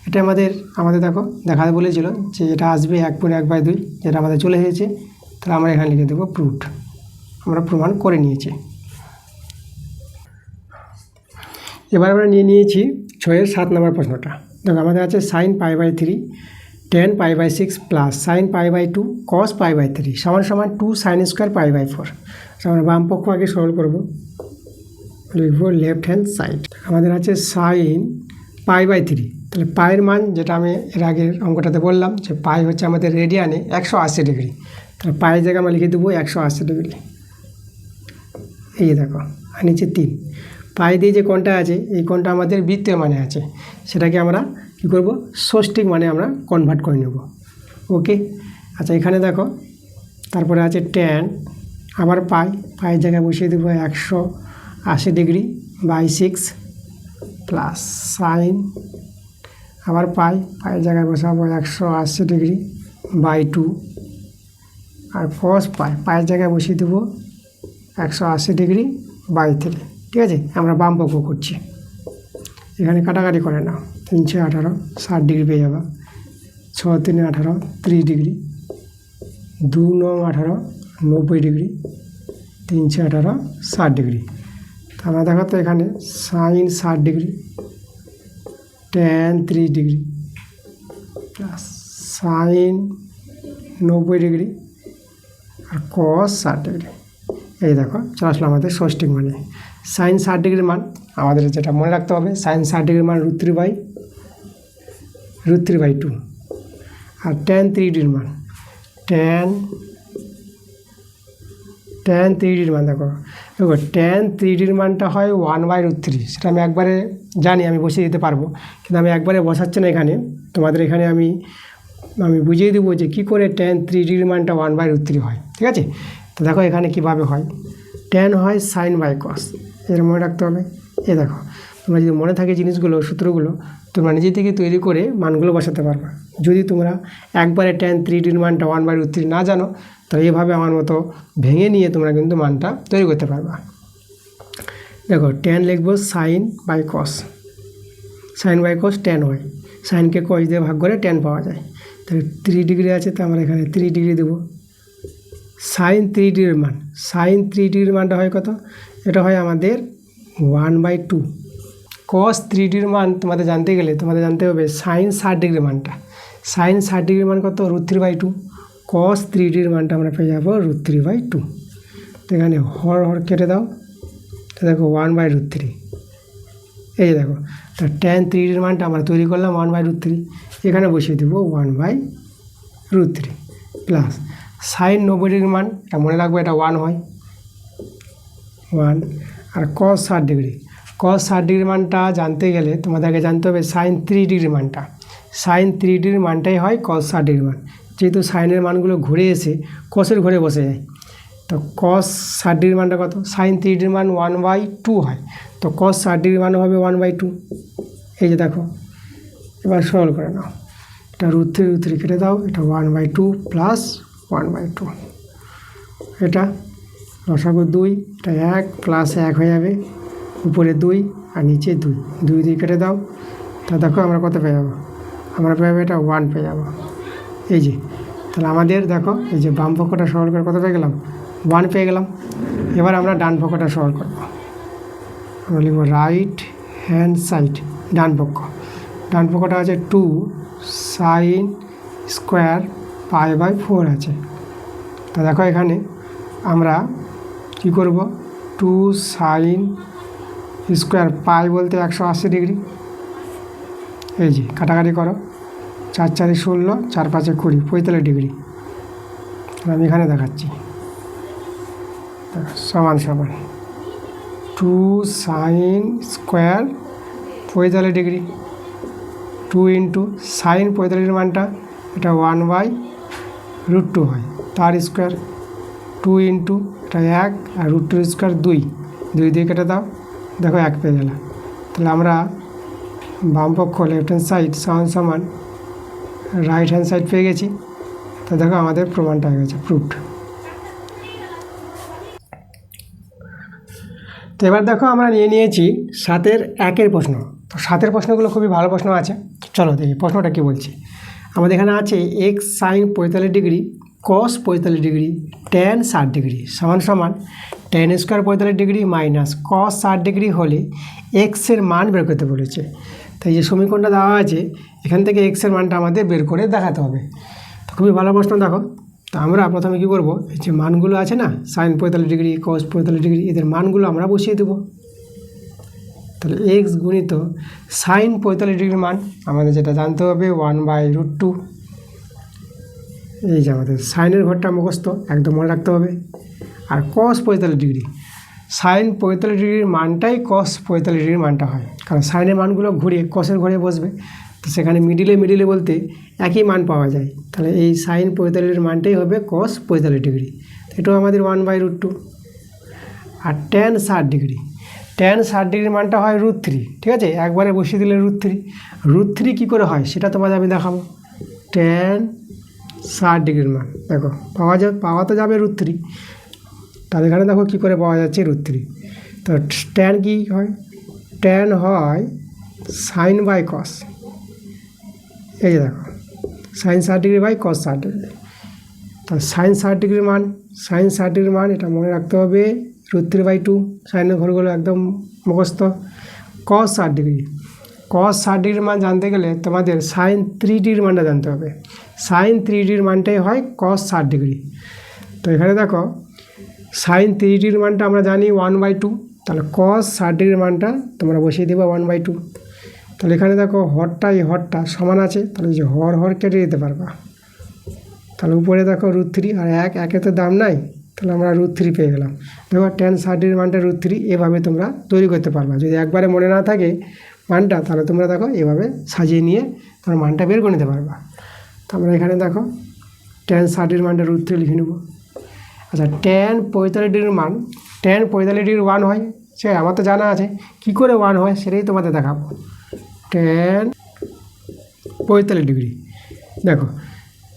এটা আমাদের দেখো দেখাতে বলেছিল যে এটা আসবে 1/1/2, যেটা আমাদের চলে এসেছে। তাহলে আমরা এখানে লিখে দেবো প্রুভড, আমরা প্রমাণ করে নিয়েছি। এবার আমরা নিয়েছি 6-এর 7 নম্বর প্রশ্নটা। দেখো আমাদের আছে sine π/3 tan π/6 plus sine π/2 cos π/3 সমান সমান 2 sin স্কোয়ার π/4। আমরা বাম পক্ষ আগে সরল করব, লিখব লেফট হ্যান্ড সাইড। আমাদের আছে সাইন π/3, তাহলে পায়ের মান যেটা আমি এর আগের অঙ্কটাতে বললাম যে পাই হচ্ছে আমাদের রেডিয়ানে 180 ডিগ্রি, তাহলে পায়ের জায়গায় আমরা লিখে দেবো 180 ডিগ্রি। এই দেখো, আর নিচে 3। পায়ে দিয়ে যে কোণটা আছে এই কোণটা আমাদের বৃত্তের মানে আছে, সেটাকে আমরা কী করব, ষষ্ঠিক মানে আমরা কনভার্ট করে নেব। ওকে, আচ্ছা এখানে দেখো তারপরে আছে ট্যান, আবার পায়ের জায়গায় বসিয়ে দেবো 180 ডিগ্রি বাই 6 প্লাস সাইন, আবার পায়ের জায়গায় বসাবো 180 ডিগ্রি বাই 2 আর কস পায়ের জায়গায় বসিয়ে দেবো 180 ডিগ্রি বাই 3। ঠিক আছে, আমরা বাম পক্ষ করছি। এখানে কাটাকাটি করে নাও, 3 6 18 60 ডিগ্রি পেয়ে যাবা। 6 3 18 30 ডিগ্রি, 2 9 18 90 ডিগ্রি, 3 6 18 60 ডিগ্রি। আমরা দেখো তো এখানে sine 60 degree, tan 3 degree plus sine 90 degree আর কস 60 ডিগ্রি। এই দেখো চলে আসলো আমাদের ষষ্ঠিক মানে। সাইন 60 ডিগ্রির মান আমাদের যেটা মনে রাখতে হবে, সাইন 60 ডিগ্রির মান √3/2 আর ট্যান 3 ডিগ্রির মান ট্যান 3 ডিগ্রির মান দেখো ট্যান 3 ডিগ্রির মানটা হয় 1/√3। সেটা আমি একবারে জানি, আমি বসিয়ে দিতে পারবো, কিন্তু আমি একবারে বসাচ্ছি না এখানে, তোমাদের এখানে আমি বুঝিয়ে দেবো যে কী করে ট্যান 3 ডিগ্রির মানটা 1/√3 হয়। ঠিক আছে, তো দেখো এখানে কীভাবে হয়, ট্যান হয় সাইন বাই কস, এর মনে রাখতে হবে। এ দেখো তোমরা যদি মনে থাকে জিনিসগুলো, সূত্রগুলো তোমরা নিজে থেকে তৈরি করে মানগুলো বসাতে পারবে। যদি তোমরা একবারে ট্যান 3 ডিগ্রির মানটা 1/√3 না জানো, তাহলে এইভাবে আমার মতো ভেঙে নিয়ে তোমরা কিন্তু মানটা তৈরি করতে পারবে। দেখো ট্যান লিখবো সাইন বাই কস ট্যান হয়, সাইনকে কস দিয়ে ভাগ করে ট্যান পাওয়া যায়। তাহলে 3 ডিগ্রি আছে, তো আমরা এখানে 3 ডিগ্রি দেবো। সাইন 3 ডিগ্রির মান, সাইন 3 ডিগ্রির মানটা হয় কত, এটা হয় আমাদের 1/2। কস 3 ডিগ্রির মান তোমাদের জানতে গেলে তোমাদের জানতে হবে সাইন 60 ডিগ্রির মানটা। সাইন 60 ডিগ্রির মান কত, √3/2। কস 3 ডিগ্রির মানটা আমরা পেয়ে যাবো √3/2। তো এখানে হর কেটে দাও, তো দেখো 1/√3। এই দেখো, তা ট্যান 3 ডিগ্রির মানটা আমরা তৈরি করলাম 1/√3, এখানে বসিয়ে দেবো 1/√3 প্লাস সাইন 90 ডিগ্রির মান, এটা মনে রাখবো এটা 1 হয় 1, আর কস 60 ডিগ্রি, কস 60 ডিগ্রির মানটা জানতে গেলে তোমাদেরকে জানতে হবে সাইন 3 ডিগ্রির মানটা। সাইন 3 ডিগ্রির মানটাই হয় কস 60 ডিগ্রির মান, যেহেতু সাইনের মানগুলো ঘুরে এসে কসের ঘরে বসে যায়। তো কস 60 ডিগ্রির মানটা কত, সাইন 3 ডিগ্রির মান 1/2 হয়, তো কস 60 ডিগ্রির মান হবে 1/2। এই যে দেখো, এবার সরল করে নাও, এটা √3 কেটে দাও, এটা 1/2 প্লাস 1/2, এটা লসাগু 2, এটা 1 প্লাস 1 হয়ে যাবে, উপরে 2 আর নিচে 2 দিয়ে কেটে দাও। তা দেখো আমরা কত পেয়ে যাবো, আমরা পেয়ে যাবো এটা 1 পেয়ে যাবো। এই যে, তাহলে আমাদের দেখো এই যে বাম পক্ষটা সরল করে কত পেয়ে গেলাম, 1 পেয়ে গেলাম। এবার আমরা ডান পক্ষটা সরল করব, আমরা লিখব রাইট হ্যান্ড সাইড, ডান পক্ষটা আছে 2 সাইন স্কোয়ার π/4 আছে। তা দেখো এখানে আমরা কী করব, 2 সাইন স্কোয়ার পাই বলতে 180 ডিগ্রি। এই যে কাটাকাটি করো, 4 4 16, 4 5 20, 45 ডিগ্রি। আমি এখানে দেখাচ্ছি, সমান 2 sine square 45 degree, 2 into sign 45 মানটা এটা 1/√2 হয়, তার স্কোয়ার 2 ইন্টু এটা 1 আর √2 স্কোয়ার 2 দিয়ে কেটে দাও, দেখো 1 পেয়ে গেলাম। তাহলে আমরা বাম পক্ষ লেফট হ্যান্ড সাইড সমান রাইট হ্যান্ড সাইড পেয়ে গেছি। তো দেখো আমাদের প্রমাণটা হয়ে গেছে, প্রুফড। তো এবার দেখো আমরা নিয়েছি 7-এর 1-এর প্রশ্ন। তো 7-এর প্রশ্নগুলো খুবই ভালো প্রশ্ন আছে, চলো দেখি প্রশ্নটা কী বলছে। আমাদের এখানে আছে x sine 45 degree cos 45 degree tan 60 degree সমান tan square 45 degree minus cos 60 degree হলে এক্সের মান বের করতে বলেছে। তাই যে সমীকরণটা দেওয়া আছে এখান থেকে এক্সের মানটা আমাদের বের করে দেখাতে হবে। তো খুবই ভালো প্রশ্ন। দেখো, তো আমরা প্রথমে কী করবো, এই যে মানগুলো আছে না, সাইন 45 ডিগ্রি, কস 45 ডিগ্রি, এদের মানগুলো আমরা বসিয়ে দেবো। তাহলে এক্স গুণিত সাইন 45 ডিগ্রির মান আমাদের যেটা জানতে হবে 1/√2। এই যে আমাদের সাইনের ঘরটা মুখস্থ একদম মনে রাখতে হবে। আর কস 45 ডিগ্রি, সাইন 45 ডিগ্রির মানটাই কস 45 ডিগ্রির মানটা হয়, কারণ সাইনের মানগুলো ঘুরে কসের ঘরে বসবে, তো সেখানে মিডিলে বলতে একই মান পাওয়া যায়। তাহলে এই সাইন 45 মানটাই হবে কস 45 ডিগ্রি, এটাও আমাদের 1/√2। আর ট্যান 60 ডিগ্রি, ট্যান 60 ডিগ্রির মানটা হয় √3। ঠিক আছে, একবারে বসিয়ে দিলে √3 কী করে হয় সেটা তোমাদের আমি দেখাবো। ট্যান 60 ডিগ্রির মান দেখো পাওয়া তো যাবে √3, তাহলে এখানে দেখো কী করে পাওয়া যাচ্ছে √3। তো ট্যান কী হয়, ট্যান হয় সাইন বাই কস। এই যে দেখো sine 60 degree by cos 60 degree. তো সাইন 60 ডিগ্রির মান এটা মনে রাখতে হবে √3/2, সাইনের ঘরগুলো একদম মুখস্থ। কস 60 ডিগ্রির মান জানতে গেলে তোমাদের সাইন 3 ডিগ্রির মানটা জানতে হবে। সাইন 3 ডিগ্রির মানটাই হয় কস 60 ডিগ্রি। তো এখানে দেখো সাইন 3 ডিগ্রির মানটা আমরা জানি 1/2, তাহলে কস 60 ডিগ্রির মানটা তোমরা বসিয়ে দেবো 1/2। তাহলে এখানে দেখো এই হরটা সমান আছে, তাহলে যে হর কেটে দিতে পারবা। তাহলে উপরে দেখো √3 আর একে তো দাম নাই, তাহলে আমরা √3 পেয়ে গেলাম। দেখো ট্যান 60 ডিগ্রির মানটা √3, এভাবে তোমরা তৈরি করতে পারবা। যদি একবারে মনে না থাকে মানটা, তাহলে তোমরা দেখো এভাবে সাজিয়ে নিয়ে তোমরা মানটা বের করে নিতে পারবা। তো আমরা এখানে দেখো ট্যান 60 ডিগ্রির মানটা √3 লিখে নেব। আচ্ছা, ট্যান 45 ডিগ্রির মান, ট্যান 45 ডিগ্রির 1 হয়, সে আমার তো জানা আছে কী করে 1 হয়, সেটাই তোমাদের দেখাবো। ট্যান 45 ডিগ্রি, দেখো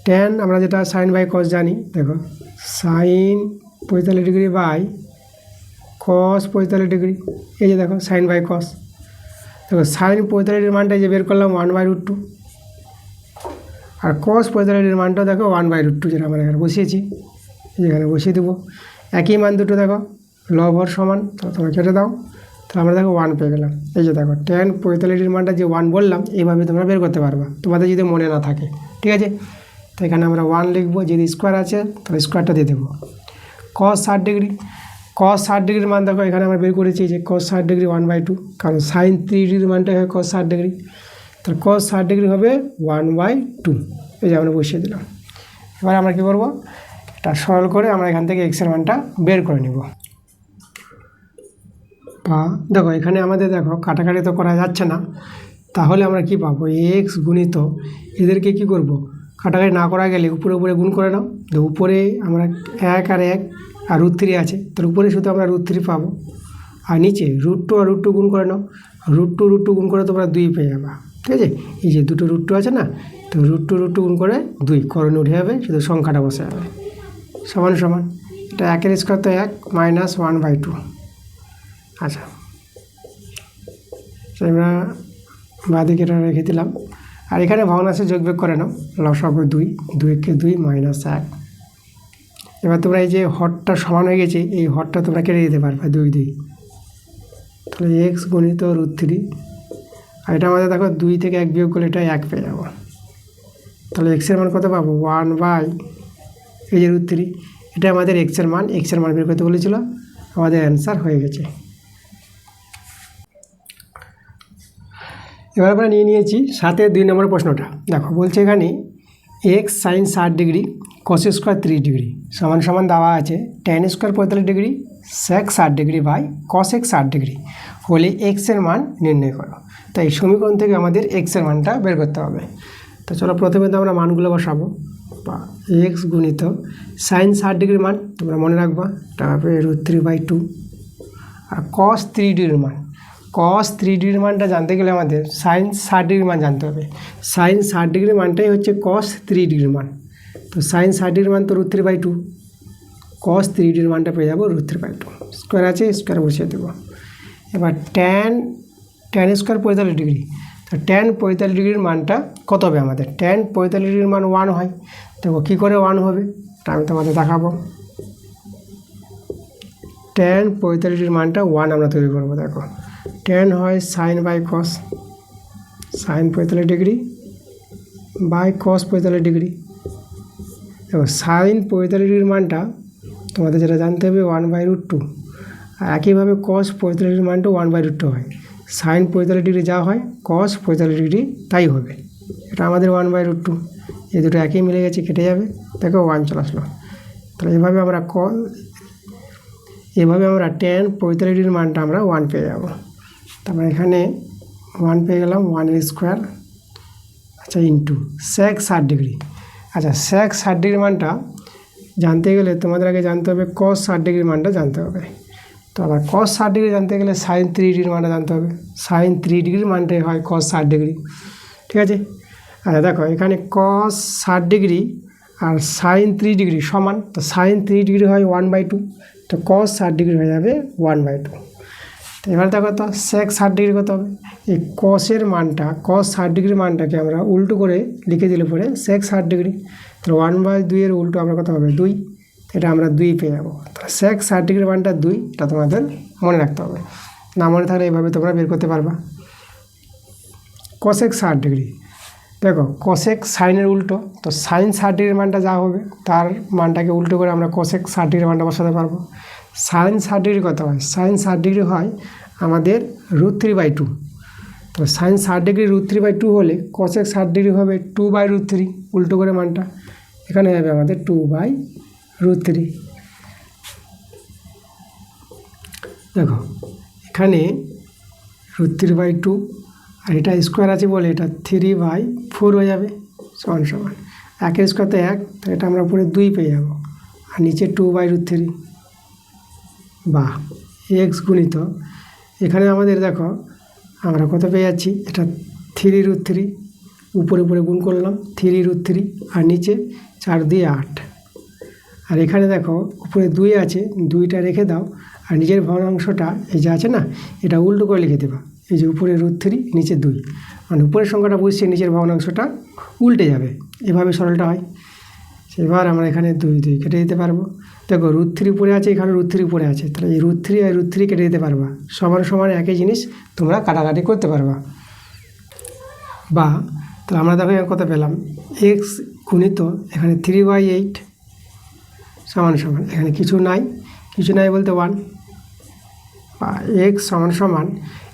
ট্যান আমরা যেটা সাইন বাই কস জানি, দেখো sine 45 degree by cos 45 degree. এই যে দেখো সাইন বাই কস, দেখো সাইন 45 ডিগ্রির মানটা যে বের করলাম 1/√2, আর কস 45 ডিগ্রির মানটাও দেখো 1/√2, যেটা আমরা এখানে বসিয়েছি, এখানে বসিয়ে দেবো। একই মান দুটো দেখো লব হর সমান, তাহলে তোমরা কেটে দাও, তাহলে আমরা দেখো 1 পেয়ে গেলাম। এই যে দেখো ট্যান 45 ডিগ্রির মানটা যে 1 বললাম, এইভাবে তোমরা বের করতে পারবা তোমাদের যদি মনে না থাকে। ঠিক আছে, তো এখানে আমরা 1 লিখবো, যদি স্কোয়ার আছে তাহলে স্কোয়ারটা দিয়ে দেবো। কস 60 ডিগ্রি, কস 60 ডিগ্রির মান দেখো এখানে আমরা বের করেছি যে কস 60 ডিগ্রি 1/2, কারণ সাইন 3 ডিগ্রির মানটাই হয় কস 60 ডিগ্রি, তাহলে কস 60 ডিগ্রি হবে 1/2। এই যে আমরা বসিয়ে দিলাম। এবার আমরা কী করবো, এটা সরল করে আমরা এখান থেকে এক্সের মানটা বের করে নেব। দেখো এখানে আমাদের দেখো কাটাকাটি তো করা যাচ্ছে না, তাহলে আমরা কি পাবো, এক্স গুণিত এদেরকে কি করব, কাটাকাটি না করা গেলে উপরে গুণ করে নাও। তো উপরে আমরা 1 আর 1 আর √3 আছে, তার উপরে শুধু আমরা √3 পাবো, আর নিচে √2 আর √2 গুণ করে নাও। √2 গুণ করে তোমরা 2 পেয়ে যাবা। ঠিক আছে, এই যে দুটো √2 আছে না, তো √2 গুণ করে 2 করণে উঠে যাবে, শুধু সংখ্যাটা বসে যাবে সমান। এটা 1 স্কোয়ার তো 1 মাইনাস 1/2। আচ্ছা, আমরা বাঁদিকে এটা রেখে দিলাম, আর এখানে ভগ্নাংশে যোগবিয়োগ করে নাও। লসাগু 2 2 মাইনাস 1। এবার তোমরা এই যে হরটা সমান হয়ে গেছে, এই হরটা তোমরা কেটে দিতে পারবে 2 তাহলে এক্স গুণিত √3, আর এটা আমাদের দেখো 2 থেকে 1 বিয়োগ করলে এটা 1 পেয়ে যাবো। তাহলে এক্সের মান কত পাবো, 1/, এই যে √3, এটা আমাদের এক্সের মান বের করতে বলেছিল, আমাদের অ্যান্সার হয়ে গেছে। এবার আমরা নিয়ে নিয়েছি সাথে 2 নম্বর প্রশ্নটা। দেখো বলছে এখানে x sine 60 degree cos square 30 degree সমান দেওয়া আছে tan square 45 degree sec 60 degree by cos x 60 degree হলে এক্সের মান নির্ণয় করো। তো এই সমীকরণ থেকে আমাদের এক্সের মানটা বের করতে হবে। তো চলো প্রথমে তো আমরা মানগুলো বসাবো। এক্স গুণিত সাইন 60 ডিগ্রির মান তোমরা মনে রাখবা, তারপরে √3/2, আর কস 3 ডিগ্রির মান, কস 3 ডিগ্রির মানটা জানতে গেলে আমাদের সাইন 60 ডিগ্রির মান জানতে হবে। সাইন 60 ডিগ্রির মানটাই হচ্ছে কস 3 ডিগ্রির মান। তো সাইন 60 ডিগ্রির মান তো √3/2, কস 3 ডিগ্রির মানটা পেয়ে যাবো √3/2, স্কোয়ার আছে স্কোয়ার বসিয়ে দেবো। এবার ট্যান স্কোয়ার 45 ডিগ্রি, তো ট্যান 45 ডিগ্রির মানটা কত হবে আমাদের, ট্যান 45 ডিগ্রির মান 1 হয়। দেখো কী করে 1 হবে, তা আমি তোমাদের দেখাবো। ট্যান 45 ডিগ্রির মানটা 1 আমরা তৈরি করবো। দেখো ট্যান হয় sine by cos, sine 45 degree by cos 45 degree. দেখো সাইন 45 ডিগ্রির মানটা তোমাদের যেটা জানতে হবে 1/√2, আর একইভাবে কস 45 ডিগ্রির মানটা 1/√2 হয়। সাইন 45 ডিগ্রি যা হয় কস 45 ডিগ্রি তাই হবে, এটা আমাদের 1/√2। এই দুটো একই মিলে গেছে, কেটে যাবে, দেখো 1 চলে আসলো। তাহলে এভাবে আমরা tan 45 ডিগ্রির মানটা আমরা 1 পেয়ে যাব। তারপরে এখানে 1 পেয়ে গেলাম, 1² আচ্ছা ইন্টু sec 60 ডিগ্রি। আচ্ছা sec 60 ডিগ্রির মানটা জানতে গেলে তোমাদের আগে জানতে হবে cos 60 ডিগ্রির মানটা জানতে হবে। তো আবার cos 60 ডিগ্রি জানতে গেলে sin 3 ডিগ্রির মানটা জানতে হবে। sin 3 ডিগ্রির মানটাই হয় cos 60 ডিগ্রি, ঠিক আছে। আচ্ছা দেখো এখানে cos 60 ডিগ্রি আর sin 3 ডিগ্রি সমান, তো sin 3 ডিগ্রি হয় 1/2, তো cos 60 ডিগ্রি হয়ে যাবে 1/2। তো এবার দেখো তো sec 60 ডিগ্রি কত হবে, এই cosের মানটা cos 60 ডিগ্রির মানটাকে আমরা উল্টো করে লিখে দিলে পরে sec 60 ডিগ্রি, তো 1/2 এর উল্টো আমরা কত হবে 2, এটা আমরা 2 পেয়ে যাবো। তো sec 60 ডিগ্রির মানটা 2, এটা তোমাদের মনে রাখতে হবে, না মনে থাকলে এইভাবে তোমরা বের করতে পারবা। cosec 60 ডিগ্রি, দেখো cosec সাইনের উল্টো, তো sin 60 ডিগ্রির মানটা যা হবে তার মানটাকে উল্টো করে আমরা cosec 60 ডিগ্রির মানটা বসাতে পারবো। sin 60 ডিগ্রি কত হয়, sin 60 ডিগ্রি হয় আমাদের √3/2, তো sin 60 ডিগ্রি √3/2 হলে cosec 60 ডিগ্রি হবে 2/√3, উল্টো করে মানটা এখানে হবে আমাদের 2/√3। দেখো এখানে √3/2 আর এটা স্কোয়ার আছে বলে এটা 3/4 হয়ে যাবে, সমান সমান 1 স্কোয়ার তো 1, তো এটা আমরা উপরে 2 পেয়ে যাব, আর নিচে 2/√3 বা এক্স গুণিত এখানে আমাদের দেখো আমরা কত পেয়ে যাচ্ছি, এটা 3√3, উপরে উপরে গুণ করলাম 3√3 আর নিচে 4 দিয়ে 8, আর এখানে দেখো উপরে 2 আছে, 2টা রেখে দাও, আর নিচের ভগ্নাংশটা এই যে আছে না এটা উল্টো করে লিখে দেবা, এই যে উপরে √3 নিচে 2, মানে উপরের সংখ্যাটা বুঝছে নিচের ভগ্নাংশটা উল্টে যাবে, এভাবে সরলটা হয়। এবার আমরা এখানে 2 কেটে দিতে পারবো। দেখো √3 উপরে আছে, এখানে √3 উপরে আছে, তাহলে এই √3 আর √3 কেটে দিতে পারবা, সমান সমান একই জিনিস তোমরা কাটাকাটি করতে পারবা। বা তাহলে আমরা দেখো কত পেলাম, এক্স গুণিত এখানে 3/8 সমান সমান এখানে কিছু নাই বলতে 1, বা এক্স সমান সমান,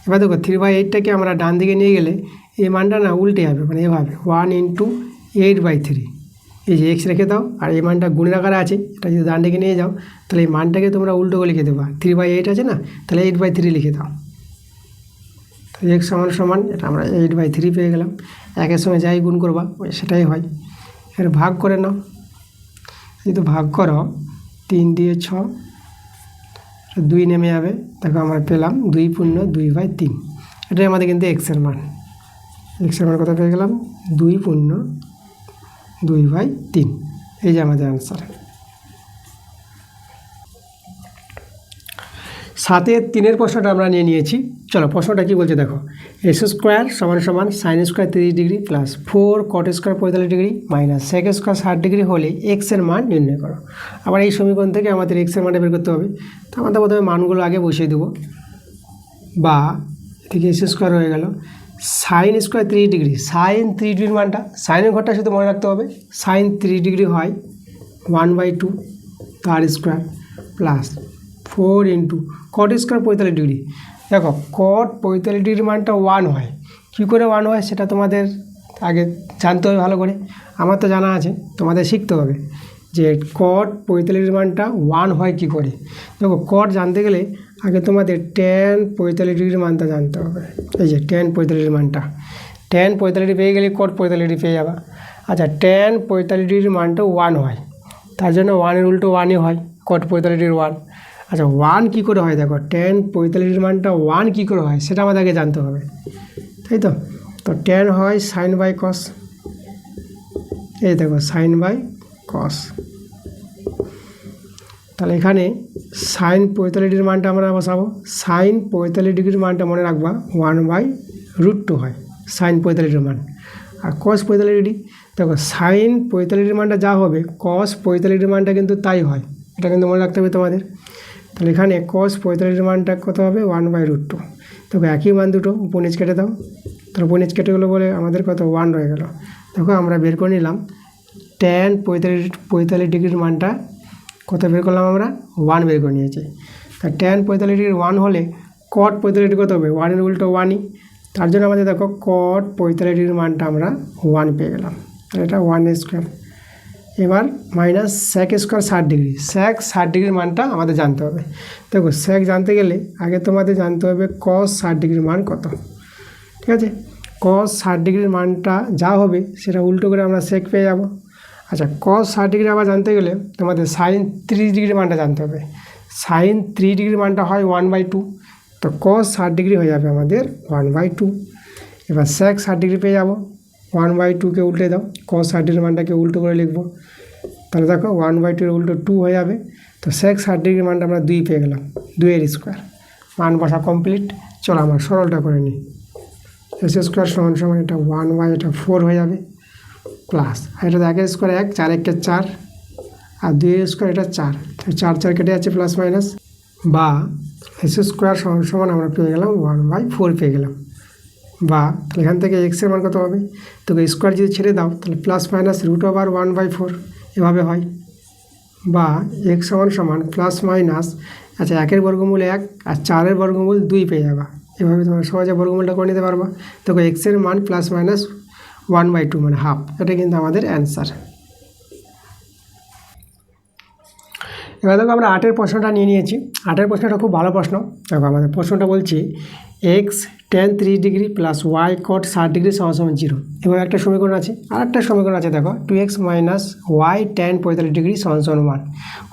এবার দেখো 3/8টাকে আমরা ডান দিকে নিয়ে গেলে এই মানটা না উল্টে যাবে, মানে এভাবে 1 × 8/3, এই যে এক্স রেখে দাও, আর এই মানটা গুণের আকারে আছে, এটা যদি ডান দিকে নিয়ে যাও তাহলে এই মানটাকে তোমরা উল্টো করে লিখে দেবা, 3/8 আছে না, তাহলে 8/3 লিখে দাও। তো এক্স সমান সমান এটা আমরা 8/3 পেয়ে গেলাম, একের সঙ্গে যাই গুণ করবা সেটাই হয়। এর ভাগ করে নাও, যদি ভাগ করো 3 দিয়ে 6, 2 নেমে যাবে, দেখো আমরা পেলাম 2 পূর্ণ 2/3, এটাই আমাদের কিন্তু এক্সের মান। এক্সের মান কত পেয়ে গেলাম 2 পূর্ণ 2/3, এই যে আমাদের আনসার। 7-এর 3-এর প্রশ্নটা আমরা নিয়েছি। চলো প্রশ্নটা কি বলছে দেখো, s² সমান সমান sin² 30 degree plus 4 cot² 45 degree minus sec² 60 degree হলে এক্সের মান নির্ণয় করো। আবার এই সমীকরণ থেকে আমাদের এক্সের মানটা বের করতে হবে, তো আমাদের প্রথমে মানগুলো আগে বসিয়ে দেবো, বা এদিকে s² হয়ে গেল sin² 3 ডিগ্রি, sin 3 ডিগ্রির মানটা সাইনের ঘরটা শুধু মনে রাখতে হবে, sin 3 ডিগ্রি হয় 1/2 তার স্কোয়ার প্লাস 4 × cot² 45 ডিগ্রি। দেখো cot 45 ডিগ্রির মানটা 1 হয়, কী করে 1 হয় সেটা তোমাদের আগে জানতে হবে ভালো করে, আমার তো জানা আছে, তোমাদের শিখতে হবে যে cot 45 ডিগ্রির মানটা 1 হয় কী করে। দেখো cot জানতে গেলে আগে তোমাদের tan 45 ডিগ্রির মানটা জানতে হবে, এই যে tan 45 ডিগ্রির মানটা, tan 45 ডিগ্রি পেয়ে গেলে cot 45 ডিগ্রি পেয়ে যাবা। আচ্ছা tan 45 ডিগ্রির মানটা 1 হয়, তার জন্য 1-এর উল্টো 1-ই হয়, cot 45 ডিগ্রির 1। আচ্ছা 1 কী করে হয়, দেখো tan 45 ডিগ্রির মানটা 1 কী করে হয় সেটা আমাদেরকে জানতে হবে, তাই তো। তো tan হয় sin/cos, এই দেখো sin/cos, তাহলে এখানে sin 45 ডিগ্রির মানটা আমরা বসাবো, sin 45 ডিগ্রির মানটা মনে রাখবা 1/√2 হয় sin 45 ডিগ্রির মান, আর cos 45 ডিগ্রি দেখো sin 45 ডিগ্রির মানটা যা হবে cos 45 ডিগ্রির মানটা কিন্তু তাই হয়, এটা কিন্তু মনে রাখতে হবে তোমাদের। তাহলে এখানে cos 45 ডিগ্রির মানটা কত হবে 1/√2, তবে একই মান দুটো উপর নিচ কেটে দাও, তো তাহলে উপর নিচ কেটে গেলো বলে আমাদের কত 1 রয়ে গেল। দেখো আমরা বের করে নিলাম tan 45 ডিগ্রির মানটা কত বের করলাম আমরা 1 বের করে নিয়েছি। তা tan 45 ডিগ্রি 1 হলে cot 45 ডিগ্রি কত হবে 1 এর উল্টো 1ই, তার জন্য আমাদের দেখো cot 45 ডিগ্রির মানটা আমরা 1 পেয়ে গেলাম। তাহলে এটা 1² এবার minus sec square 60 degree, sec 60 ডিগ্রির মানটা আমাদের জানতে হবে। দেখো sec জানতে গেলে আগে তোমাদের জানতে হবে cos 60 ডিগ্রির মান কত, ঠিক আছে। cos 60 ডিগ্রির মানটা যা হবে সেটা উল্টো করে আমরা sec পেয়ে যাব। আচ্ছা cos 60 ডিগ্রি আবার জানতে গেলে তোমাদের sin 30 ডিগ্রির মানটা জানতে হবে। sin 3 ডিগ্রির মানটা হয় 1/2, তো cos 60 ডিগ্রি হয়ে যাবে আমাদের 1/2। এবার sec 60 ডিগ্রি পেয়ে যাব, 1/2কে উল্টে দাও, cos 60 ডিগ্রির মানটাকে উল্টো করে লিখবো, তাহলে দেখো 1/2 এর উল্টো 2 হয়ে যাবে। তো sec 60 ডিগ্রির মানটা আমরা 2 পেয়ে গেলাম, 2 এর স্কোয়ার। মান বসা কমপ্লিট। চলো আমরা সরলটা করে নিই। এস স্কোয়ার সমান এটা 1/, এটা 4 হয়ে যাবে, প্লাস আর এটা 1 এর স্কোয়ার 1, 4 1 4, আর 2 এর স্কোয়ার এটা 4, তো 4 4 কেটে যাচ্ছে প্লাস মাইনাস, বা এস স্কোয়ার সমান আমরা পেয়ে গেলাম 1/4 পেয়ে গেলাম। বা তাহলে এখান থেকে এক্সের মান কত হবে, তো স্কোয়ার যদি ছেড়ে দাও তাহলে প্লাস মাইনাস √1/4 এভাবে হয়। বা এক্স সমান প্লাস মাইনাস, আচ্ছা 1 বর্গমূল 1 আর 4 বর্গমূল 2 পেয়ে যাবা, এভাবে তোমরা সহজে বর্গমূলটা করে নিতে পারবা। দেখো এক্সের মান প্লাস মাইনাস 1/2 মানে হাফ, এটা কিন্তু আমাদের অ্যান্সার। এবার দেখো আমরা 8 প্রশ্নটা নিয়ে নিয়েছি। 8 প্রশ্নটা খুব ভালো প্রশ্ন। দেখো আমাদের প্রশ্নটা বলছি x tan 3 degree plus y cot 60 degree = 0। এবার একটা সমীকরণ আছে, আর একটা সমীকরণ আছে দেখো 2x minus y tan 45 degree = 1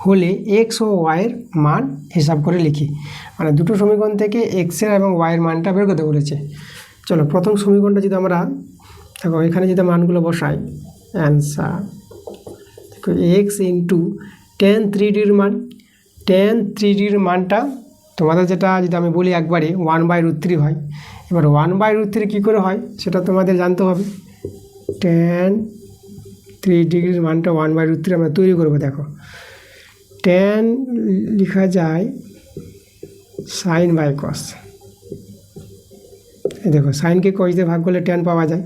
হলে x ও y এর মান হিসাব করে লিখি। মানে দুটো সমীকরণ থেকে x এর এবং y এর মানটা বের করতে বলেছে। চলো প্রথম সমীকরণটা যদি আমরা দেখো এখানে যদি মানগুলো বসাই, অ্যান্সার দেখো x ইন্টু tan 3 ডিগ্রির মান, tan 3 ডিগ্রির মানটা তোমাদের যেটা যদি আমি বলি একবারে 1/√3 হয়। এবার 1/√3 কী করে হয় সেটা তোমাদের জানতে হবে। tan 3 ডিগ্রির মানটা 1/√3 আমরা তৈরি করবো। দেখো tan লেখা যায় sin/cos, এই দেখো সাইনকে cos দিয়ে ভাগ করলে tan পাওয়া যায়।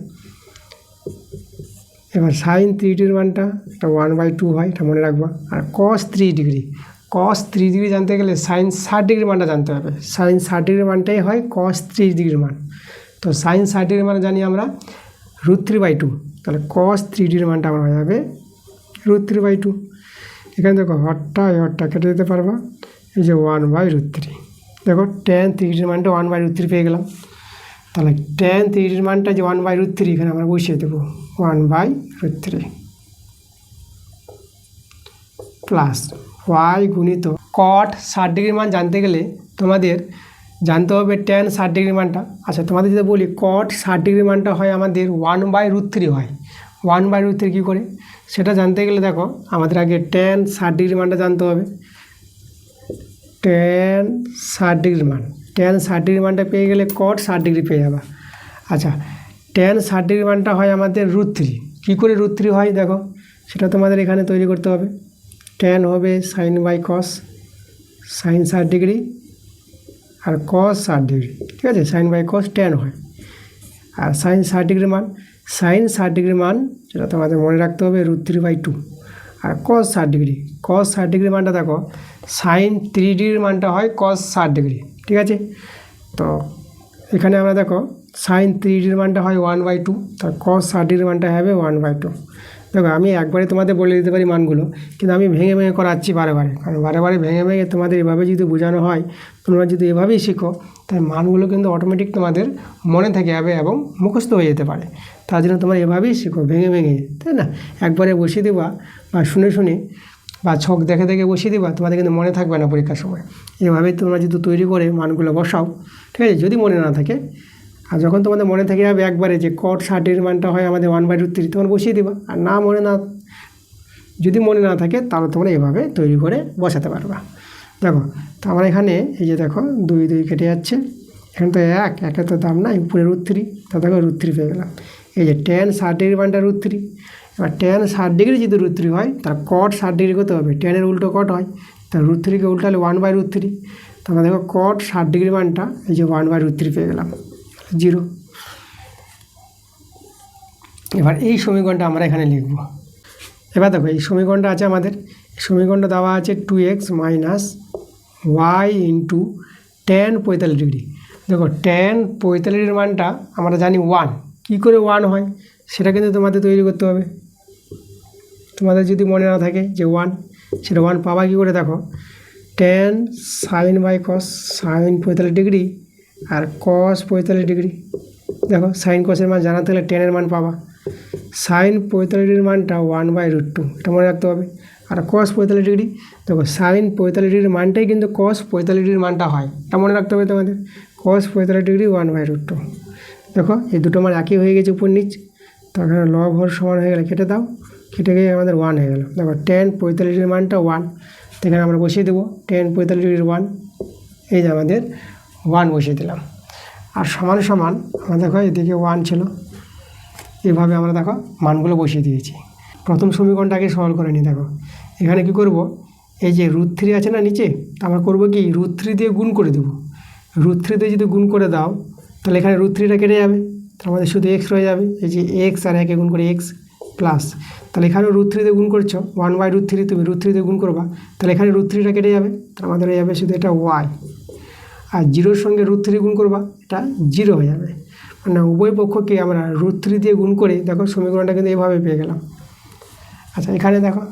এবার sin 3 ডিগ্রির মানটা এটা 1/2 হয়, এটা মনে রাখবা। আর cos 3 ডিগ্রি, cos 3 ডিগ্রি জানতে গেলে sin 60 ডিগ্রির মানটা জানতে হবে। sin 60 ডিগ্রির মানটাই হয় cos 3 ডিগ্রির মান। তো sin 60 ডিগ্রির মান জানি আমরা √3/2, তাহলে cos 3 ডিগ্রির মানটা আমার হয়ে যাবে √3/2। এখানে দেখো হরটা কেটে দিতে পারবা, এই যে 1/√3। দেখো tan 3 ডিগ্রির মানটা 1/√3 পেয়ে গেলাম। তাহলে tan 3 ডিগ্রির মানটা যে 1/√3 এখানে আমরা বসিয়ে দেবো 1/√3 প্লাস y গুণিত cot 60 ডিগ্রির মান জানতে গেলে তোমাদের জানতে হবে tan 60 ডিগ্রির মানটা। আচ্ছা তোমাদের যদি বলি cot 60 ডিগ্রির মানটা হয় আমাদের 1/√3 হয়। 1/√3 কী করে সেটা জানতে গেলে দেখো আমাদের আগে tan 60 ডিগ্রির মানটা জানতে হবে। tan 60 ডিগ্রির মান, tan 60 ডিগ্রির মানটা পেয়ে গেলে cot 60 ডিগ্রি পেয়ে যাবা। আচ্ছা tan 60 ডিগ্রির মানটা হয় আমাদের √3, কী করে √3 হয় দেখো সেটা তোমাদের এখানে তৈরি করতে হবে। tan হবে sin/cos, sin 60 ডিগ্রি আর cos 60 ডিগ্রি, ঠিক আছে। sin/cos tan হয়। আর sin 60 ডিগ্রির মান, sin 60 ডিগ্রির মান যেটা তোমাদের মনে রাখতে হবে √3/2। আর cos 60 ডিগ্রি, cos 60 ডিগ্রির মানটা দেখো sin 3 ডিগ্রির মানটা হয় cos 60 ডিগ্রি, ঠিক আছে। তো এখানে আমরা দেখো sin 3 ডিগ্রির মানটা হয় 1/2, তার cos 60 ডিগ্রির মানটা হবে 1/2। দেখো আমি একবারে তোমাদের বলে দিতে পারি মানগুলো, কিন্তু আমি ভেঙে ভেঙে করাচ্ছি বারে, কারণ বারে ভেঙে তোমাদের এভাবে যদি বোঝানো হয়, তোমরা যদি এভাবেই শিখো, তাই মানগুলো কিন্তু অটোমেটিক তোমাদের মনে থেকে যাবে এবং মুখস্থ হয়ে যেতে পারে। তার জন্য তোমরা এভাবেই শিখো ভেঙে, তাই না। একবারে বসিয়ে দেবা বা শুনে বা ছক দেখে বসিয়ে দেবা, তোমাদের কিন্তু মনে থাকবে না পরীক্ষার সময়। এভাবেই তোমরা যদি তৈরি করে মানগুলো বসাও, ঠিক আছে, যদি মনে না থাকে। আর যখন তোমাদের মনে থেকে যাবে একবারে যে cot 60 ডিগ্রির মানটা হয় আমাদের 1/√3, তখন বসিয়ে দেবা। আর যদি মনে না থাকে তাহলে তোমরা এভাবে তৈরি করে বসাতে পারবা। দেখো তো আমার এখানে এই যে দেখো 2 কেটে যাচ্ছে, এখানে তো 1 তো দাম নাই, উপরে √3, তা দেখো √3 পেয়ে গেলাম। এই যে tan 60 ডিগ্রির মানটা √3, এবার tan 60 ডিগ্রি যদি √3 হয় তার cot 60 ডিগ্রি কত হবে, tan এর উল্টো cot হয়, তার √3কে উল্টালে 1/√3। তাহলে দেখো cot 60 ডিগ্রির মানটা এই যে 1/√3 পেয়ে গেলাম, 0। এবার এই সমীকরণটা আমরা এখানে লিখব। এবার দেখো এই সমীকরণটা আছে আমাদের, সমীকরণটা দেওয়া আছে 2x minus y into tan 45 degree. দেখো tan 45 মানটা আমরা জানি 1, কী করে 1 হয় সেটা কিন্তু তোমাদের তৈরি করতে হবে। তোমাদের যদি মনে না থাকে যে 1, সেটা 1 পাবা কী করে, দেখো tan sine by cos, sine 45 degree আর কস 45 ডিগ্রি। দেখো সাইন কসের মান জানা থাকলে টেনের মান পাবা। সাইন 45 মানটা 1/√2, এটা মনে রাখতে হবে। আর কস 45 ডিগ্রি, দেখো সাইন 45 ডিগ্রির মানটাই কিন্তু কস 45 ডিগ্রির মানটা হয়, এটা মনে রাখতে হবে তোমাদের। কস 45 ডিগ্রি 1/√2। দেখো এই দুটো মান একই হয়ে গেছে উপর নিচ, তো এখানে লব হর সমান হয়ে গেলে কেটে দাও, কেটে গিয়ে আমাদের 1 হয়ে গেল। দেখো tan 45 ডিগ্রির মানটা 1, এখানে আমরা বসিয়ে দেবো tan 45 ডিগ্রির 1, এই যে আমাদের 1 বসিয়ে দিলাম। আর সমান সমান আমরা দেখো এদিকে 1 ছিল, এভাবে আমরা দেখো মানগুলো বসিয়ে দিয়েছি। প্রথম সমীকরণটাকে সলভ করে নিই। দেখো এখানে কি করব, এই যে √3 আছে না নিচে, আমরা করব কি √3 দিয়ে গুণ করে দেবো। √3 দিয়ে যদি গুণ করে দাও তাহলে এখানে √3টা কেটে যাবে, তাহলে আমাদের শুধু x রয়ে যাবে। এই যে x আর একে গুণ করে x প্লাস, তাহলে এখানেও √3 দিয়ে গুণ করছো 1/√3, তুমি √3 দিয়ে গুণ করবা, তাহলে এখানে √3টা কেটে যাবে, তাহলে আমাদের হয়ে যাবে শুধু এটা y। আর 0-র সঙ্গে √3 গুণ করবা, এটা 0 হয়ে যাবে। মানে উভয় পক্ষকে আমরা √3 দিয়ে গুণ করে দেখো সমীকরণটা কিন্তু এইভাবে পেয়ে গেলাম। আচ্ছা এখানে দেখো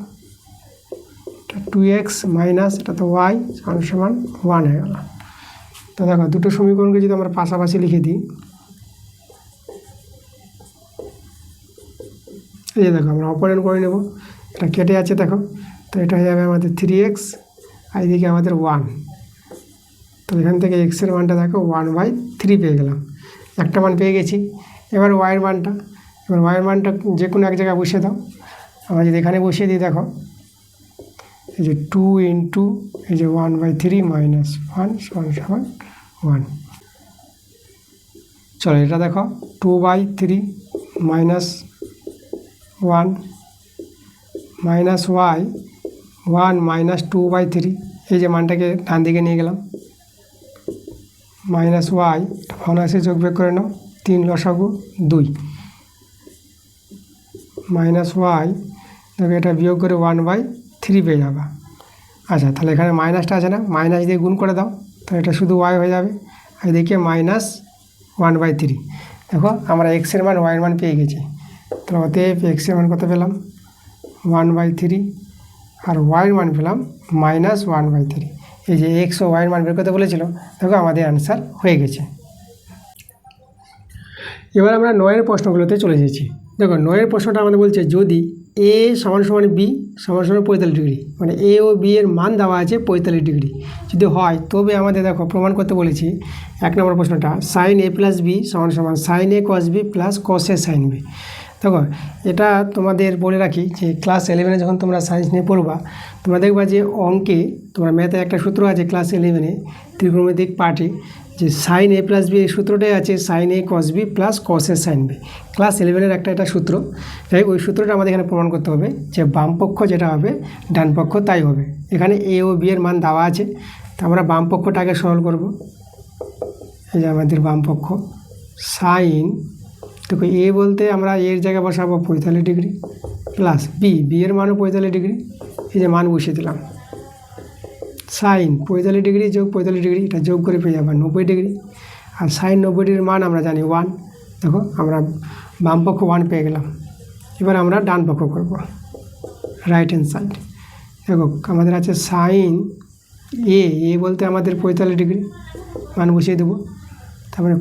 2x মাইনাস এটা তো y সমান 1 হয়ে গেল। তো দেখো দুটো সমীকরণকে যদি আমরা পাশাপাশি লিখে দিই, এই যে দেখো আমরা অপারেন্ট করে নেব, এটা কেটে আছে দেখো, তো এটা হয়ে যাবে আমাদের 3x আর এদিকে আমাদের 1। তো এখান থেকে এক্সের মানটা দেখো 1/3 পেয়ে গেলাম, একটা মান পেয়ে গেছি। এবার ওয়াইয়ের মানটা, এবার ওয়াইয়ের মানটা যে কোনো এক জায়গায় বসিয়ে দাও। আমরা যদি এখানে বসিয়ে দিই, দেখো এই যে 2 ইন্টু এই যে 1/3 মাইনাস 1 সমান 1। চলো এটা দেখো 2/3 মাইনাস 1 মাইনাস ওয়াই 1 মাইনাস 2/3, এই যে মানটাকে ডান দিকে নিয়ে গেলাম, মাইনাস ওয়াই ভগ্নাংশে যোগ বিয়োগ করে নাও, 3 লসাগু 2 মাইনাস ওয়াই, দেখো এটা বিয়োগ করে 1/3 পেয়ে যাবা। আচ্ছা তাহলে এখানে মাইনাসটা আছে না, মাইনাস দিয়ে গুণ করে দাও, তাহলে এটা শুধু ওয়াই হয়ে যাবে। আর এদিকে মাইনাস 1/3, দেখো আমরা এক্সের মান ওয়াইয়ের মান পেয়ে গেছি। তাহলে অতএব এক্সের মান কত পেলাম 1/3 আর ওয়াইয়ের মান পেলাম মাইনাস 1/3। এই যে এক্স ও ওয়াইয়ের মান বের করতে বলেছিল, দেখো আমাদের অ্যান্সার হয়ে গেছে। এবার আমরা 9-এর প্রশ্নগুলোতে চলে এসেছি। দেখো 9-এর প্রশ্নটা আমাদের বলছে যদি a সমান সমান b সমান সমান 45 ডিগ্রি, মানে a ও b এর মান দেওয়া আছে 45 ডিগ্রি যদি হয়, তবে আমাদের দেখো প্রমাণ করতে বলেছি 1 নম্বর প্রশ্নটা সাইন a প্লাস b সমান সমান sine a cos b plus cos a sine b। দেখো এটা তোমাদের বলে রাখি যে ক্লাস 11-এ যখন তোমরা সায়েন্স নিয়ে পড়বা, তোমরা দেখবা যে অঙ্কে তোমার ম্যাথে একটা সূত্র আছে ক্লাস 11-এ ত্রিকোণমিতিক পার্টে, যে সাইন a প্লাস b এই সূত্রটাই আছে sine a cos b plus cos a sine b। Class 11-এর এটা সূত্র, তাই ওই সূত্রটা আমাদের এখানে প্রমাণ করতে হবে যে বাম পক্ষ যেটা হবে ডান পক্ষ তাই হবে। এখানে a ও b এর মান দেওয়া আছে, তো আমরা বাম পক্ষটাকে সরল করব। এই যে আমাদের বাম পক্ষ সাইন, দেখো এ বলতে আমরা এর জায়গায় বসাবো 45 ডিগ্রি প্লাস বি এর মানও 45 ডিগ্রি, এই যে মান বসিয়ে দিলাম। সাইন 45 ডিগ্রি যোগ 45 ডিগ্রি, এটা যোগ করে পেয়ে যাবো 90 ডিগ্রি। আর সাইন 90 ডিগ্রির মান আমরা জানি 1, দেখো আমরা বাম পক্ষ 1 পেয়ে গেলাম। এবার আমরা ডান পক্ষ করব, রাইট হ্যান্ড সাইড। দেখো আমাদের আছে সাইন এ বলতে আমাদের 45 ডিগ্রি, মান বসিয়ে দেবো। তারপরে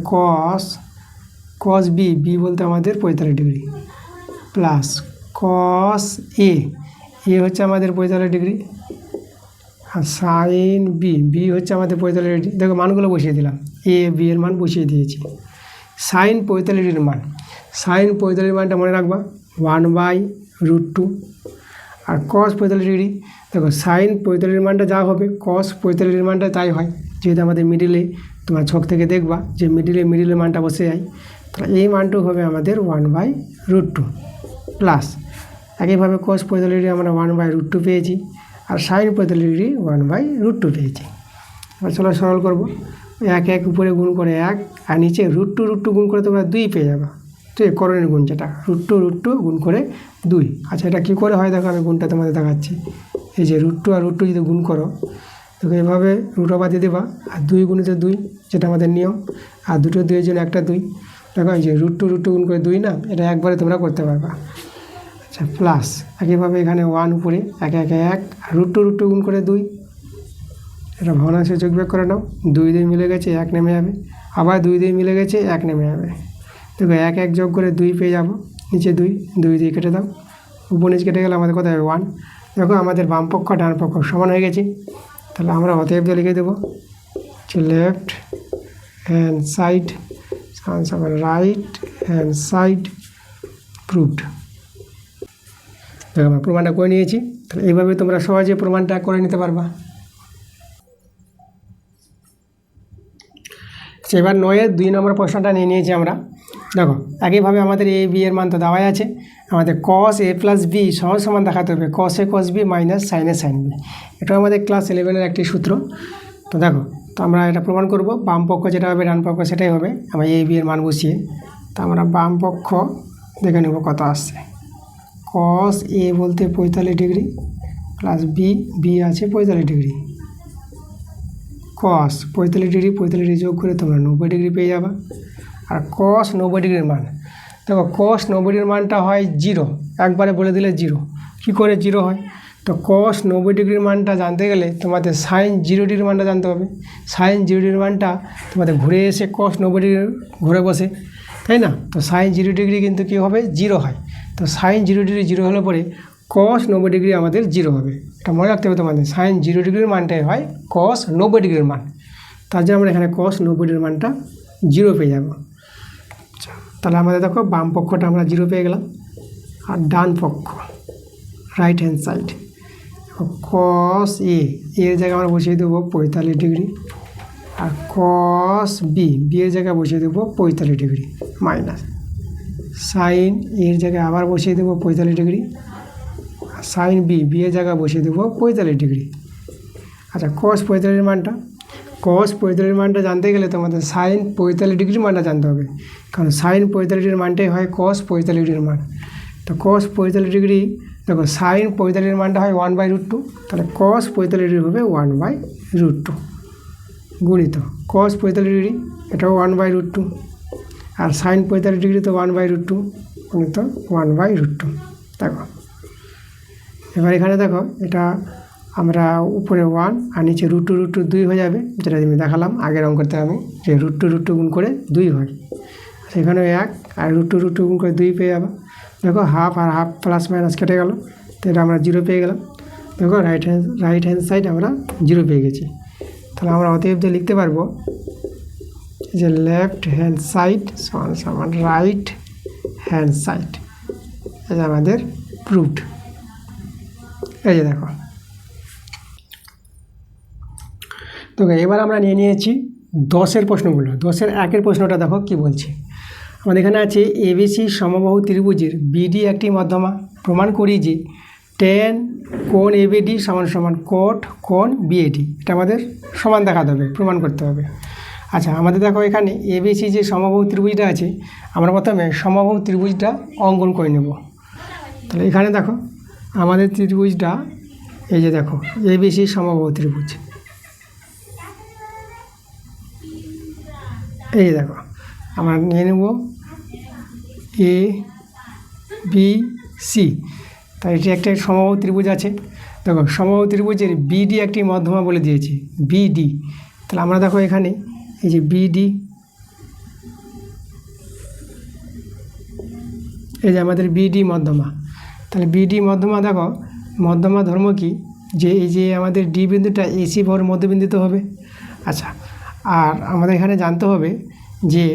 কস বি বলতে আমাদের 45 ডিগ্রি প্লাস কস এ হচ্ছে আমাদের 45 ডিগ্রি আর সাইন বি হচ্ছে আমাদের 45 ডিগ্রি। দেখো মানগুলো বসিয়ে দিলাম, এ বি এর মান বসিয়ে দিয়েছি। সাইন 45 ডিগ্রির মান, সাইন 45 মানটা মনে রাখবা 1/√2 আর কস 45 ডিগ্রি, দেখো সাইন 45 মানটা যা হবে কস 45 মানটা তাই হয়, যেহেতু আমাদের মিডিলে তোমার ছক থেকে দেখবা যে মিডিলের মানটা বসে যায়, তাহলে এই মানটুকু হবে আমাদের 1/√2 প্লাস একইভাবে কস 45 ডিগ্রি আমরা 1/√2 পেয়েছি আর সাইন 45 ডিগ্রি 1/√2 পেয়েছি। এবার চলো সরল করবো, 1 উপরে গুণ করে 1 আর নিচে √2 গুণ করে তোমরা 2 পেয়ে যাবা, তো এই করণের গুণ যেটা √2 গুণ করে 2। আচ্ছা, এটা কী করে হয় দেখো, আমি গুণটা তোমাদের দেখাচ্ছি। এই যে √2 আর √2 যদি গুণ করো, দেখো এভাবে রুট ওভার দিয়ে দেবা, আর 2 গুণিত 2 যেটা আমাদের নিয়ম, আর দুটো 2-এর জন্য একটা 2। দেখো এই যে √2 গুণ করে 2 না, এটা একবারে তোমরা করতে পারবা। আচ্ছা, প্লাস একইভাবে এখানে 1 উপরে 1 1 1, আর √2 গুণ করে 2, এটা ভগ্নাংশে যোগ বিয়োগ করে নাও। 2 2 মিলে গেছে, 1 নেমে যাবে, আবার 2 2 মিলে গেছে, 1 নেমে যাবে। দেখো 1 1 যোগ করে 2 পেয়ে যাবো, নিচে 2 2 দিয়ে কেটে দাও, উপর নিচ কেটে গেলে আমাদের কোথায় হবে 1। দেখো আমাদের বাম পক্ষ ডান পক্ষ সমান হয়ে গেছে। তাহলে আমরা অতএব দিয়ে লিখে দেবো যে লেফট হ্যান্ড সাইড সমান রাইট হ্যান্ড সাইড প্রুভড। দেখো আমরা প্রমাণটা করে নিয়েছি। তাহলে এইভাবে তোমরা সহজে প্রমাণটা করে নিতে পারবা। এবার 9-এর 2 নম্বর প্রশ্নটা নিয়ে নিয়েছি আমরা। দেখো একইভাবে আমাদের এ বি এর মান তো দেওয়াই আছে, আমাদের cos a প্লাস বি সহজ সমান দেখাতে হবে cos a cos b minus sin a sin b। এটা আমাদের ক্লাস 11-এর একটি সূত্র। তো দেখো, তো আমরা এটা প্রমাণ করব, বাম পক্ষ যেটা হবে ডান পক্ষ সেটাই হবে। আমরা এ বি এর মান বসিয়ে, তো আমরা বাম পক্ষ দেখে নেব কত আসছে। cos a বলতে 45 ডিগ্রি প্লাস বি আছে 45 ডিগ্রি, cos 45 ডিগ্রি 45 ডিগ্রি যোগ করে তোমরা 90 ডিগ্রি পেয়ে যাবা। আর cos 90 ডিগ্রির মান, দেখো cos 90 ডিগ্রির মানটা হয় 0, একবারে বলে দিলে 0। কী করে 0 হয়? তো cos 90 ডিগ্রির মানটা জানতে গেলে তোমাদের sin 0 ডিগ্রির মানটা জানতে হবে। sin 0 ডিগ্রির মানটা তোমাদের ঘুরে এসে cos 90 ডিগ্রি ঘুরে বসে, তাই না? তো sin 0 ডিগ্রি কিন্তু কী হবে 0 হয়। তো sin 0 ডিগ্রি 0 হলে পরে cos 90 ডিগ্রি আমাদের 0 হবে। এটা মনে রাখতে হবে তোমাদের, sin 0 ডিগ্রির মানটাই হয় cos 90 ডিগ্রির মান। তার জন্য আমরা এখানে cos 90 ডিগ্রির মানটা 0 পেয়ে যাব। আচ্ছা, তাহলে আমাদের দেখো বাম পক্ষটা আমরা 0 পেয়ে গেলাম, আর ডান পক্ষ right hand side cos a এর জায়গায় আমরা বসিয়ে দেবো 45 ডিগ্রি, আর cos b এর জায়গায় বসিয়ে দেবো 45 ডিগ্রি মাইনাস sin এর জায়গায় আবার বসিয়ে দেবো 45 ডিগ্রি, আর sin b এর জায়গায় বসিয়ে দেবো 45 ডিগ্রি। আচ্ছা, cos 45 মানটা, cos 45 মানটা জানতে গেলে তোমাদের sin 45 ডিগ্রির মানটা জানতে হবে, কারণ sin 45 ডিগ্রির মানটাই হয় cos 45 ডিগ্রির মান। তো cos 45 ডিগ্রি, দেখো sin 45 মানটা হয় 1/√2, তাহলে cos 45 ডিগ্রি হবে 1/√2 গুণিত cos 45 ডিগ্রি, এটাও 1/√2, আর sin 45 ডিগ্রি তো 1/√2 গুণিত 1/√2। দেখো এবার এখানে দেখো, এটা আমরা উপরে 1 আর নিচে √2 2 হয়ে যাবে, যেটা আমি দেখালাম আগের অঙ্কতে আমি, যে √2 গুণ করে 2 হয়। সেখানে 1 আর √2 গুণ করে 2 পেয়ে যাবে। দেখো হাফ আর হাফ প্লাস মাইনাস কেটে গেল, তো এটা আমরা 0 পেয়ে গেলাম। দেখো রাইট হ্যান্ড সাইড আমরা 0 পেয়ে গেছি। তাহলে আমরা অতএব যে লিখতে পারবো যে লেফট হ্যান্ড সাইড সমান রাইট হ্যান্ড সাইড, এটা আমাদের প্রুভড। এই যে দেখো, তো এবার আমরা নিয়ে নিয়েছি 10-এর প্রশ্নগুলো। 10-এর 1-এর প্রশ্নটা দেখো কি বলছে। আমাদের এখানে আছে এবিসি সমবাহু ত্রিভুজের বিডি একটি মধ্যমা, প্রমাণ করি যে tan কোণ এবিডি সমান সমান cot কোণ বিএডি। এটা আমাদের সমান দেখাতে হবে, প্রমাণ করতে হবে। আচ্ছা, আমাদের দেখো এখানে এবিসি যে সমবাহু ত্রিভুজটা আছে, আমরা প্রথমে সমবাহু ত্রিভুজটা অঙ্কন করে নেব। তাহলে এখানে দেখো আমাদের ত্রিভুজটা, এই যে দেখো এবিসি সমবাহু ত্রিভুজ, এই দেখো আমরা নিয়ে নেব এ বি সি। তাই এটি একটা সমবাহু ত্রিভুজ আছে। দেখো সমবাহু ত্রিভুজের বিডি একটি মধ্যমা বলে দিয়েছি, বিডি। তাহলে আমরা দেখো এখানে এই যে বিডি, এই যে আমাদের বিডি মধ্যমা। তাহলে বিডি মধ্যমা, দেখো মধ্যমা ধর্ম কি, যে এই যে আমাদের ডি বিন্দুটা এসি ভর মধ্যবিন্দুতে হবে। আচ্ছা, আর আমাদের এখানে জানতে হবে যে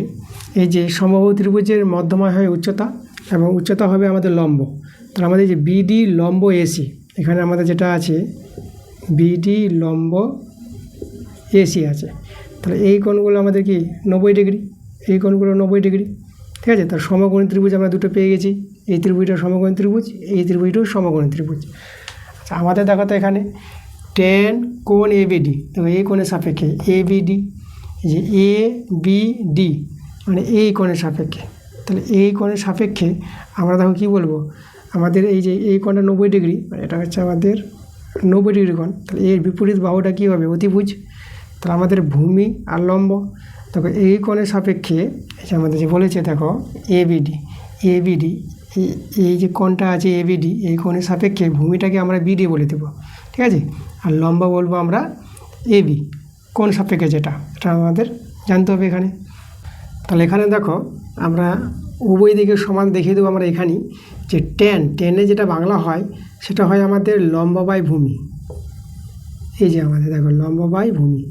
এই যে সমবাহু ত্রিভুজের মধ্যমা হয় উচ্চতা, এবং উচ্চতা হবে আমাদের লম্ব। তাহলে আমাদের যে বিডি লম্ব এসি, এখানে আমাদের যেটা আছে বিডি লম্ব এসি আছে। তাহলে এই কোণগুলো আমাদের কি 90 ডিগ্রি, এই কোণগুলো 90 ডিগ্রি, ঠিক আছে। তার সমকোণী ত্রিভুজ আমরা দুটো পেয়ে গেছি, এই ত্রিভুজটা সমকোণী ত্রিভুজ, এই ত্রিভুজটাও সমকোণী ত্রিভুজ। আচ্ছা, আমাদের দেখো তো এখানে tan কোণ এবিডি, দেখো এই কোণের সাপেক্ষে এবিডি, এই যে এ বি ডি মানে এই কোণের সাপেক্ষে, তো তাহলে এই কোণের সাপেক্ষে আমরা দেখো কী বলবো, আমাদের এই যে এই কোণটা 90 ডিগ্রি, মানে এটা হচ্ছে আমাদের 90 ডিগ্রি কোণ, তাহলে এর বিপরীত বাহুটা কী হবে, অতিভুজ। তাহলে আমাদের ভূমি আর লম্ব, দেখো এই কোণের সাপেক্ষে এই যে আমাদের যে বলেছে দেখো এবিডি, এই যে কোণটা আছে এবিডি, এই কোণের সাপেক্ষে ভূমিটাকে আমরা বিডি বলে দেবো, ঠিক আছে। আর লম্ব বলবো আমরা এবি, কোণ সাপেক্ষে যেটা, এটা আমাদের জানতে হবে এখানে। তাহলে এখানে দেখো আমরা উভয় দিকে সমান দেখিয়ে দেবো আমরা এখানেই, যে টেনে যেটা বাংলা হয় সেটা হয় আমাদের লম্ব বাই ভূমি। এই যে আমাদের দেখো লম্ব বাই ভূমি,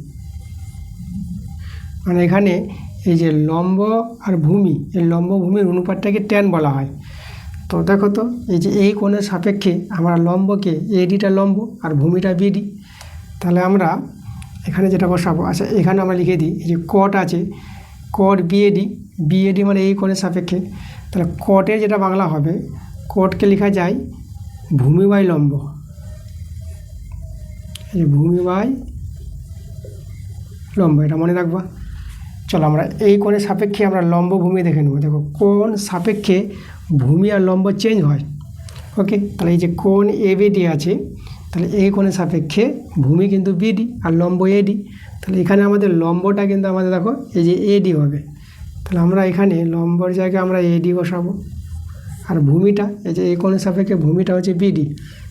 মানে এখানে এই যে লম্ব আর ভূমি, এই লম্ব ভূমির অনুপাতটাকে ট্যান বলা হয়। তো দেখো তো এই যে এই কোণের সাপেক্ষে আমরা লম্বকে এডিটা লম্ব আর ভূমিটা বিডি, তাহলে আমরা এখানে যেটা বসাবো, আচ্ছা এখানে আমরা লিখে দিই এই যে কট আছে, কট বিএডি মানে এই কোণের সাপেক্ষে, তাহলে কটের যেটা বাংলা হবে, কটকে লেখা যায় ভূমি বাই লম্ব, এই ভূমি বাই লম্ব, এটা মনে রাখবা। চলো আমরা এই কোণের সাপেক্ষে আমরা লম্ব ভূমি দেখে নেব। দেখো কোণ সাপেক্ষে ভূমি আর লম্ব চেঞ্জ হয়, ওকে। তাহলে এই যে কোণ এবিডি আছে, তাহলে এই কোণের সাপেক্ষে ভূমি কিন্তু বিডি আর লম্ব এডি, তাহলে এখানে আমাদের লম্বটা কিন্তু আমাদের দেখো এই যে এডি হবে, তাহলে আমরা এখানে লম্বর জায়গায় আমরা এডি বসাবো, আর ভূমিটা এই যে এই কোণের সাপেক্ষে ভূমিটা হচ্ছে বিডি,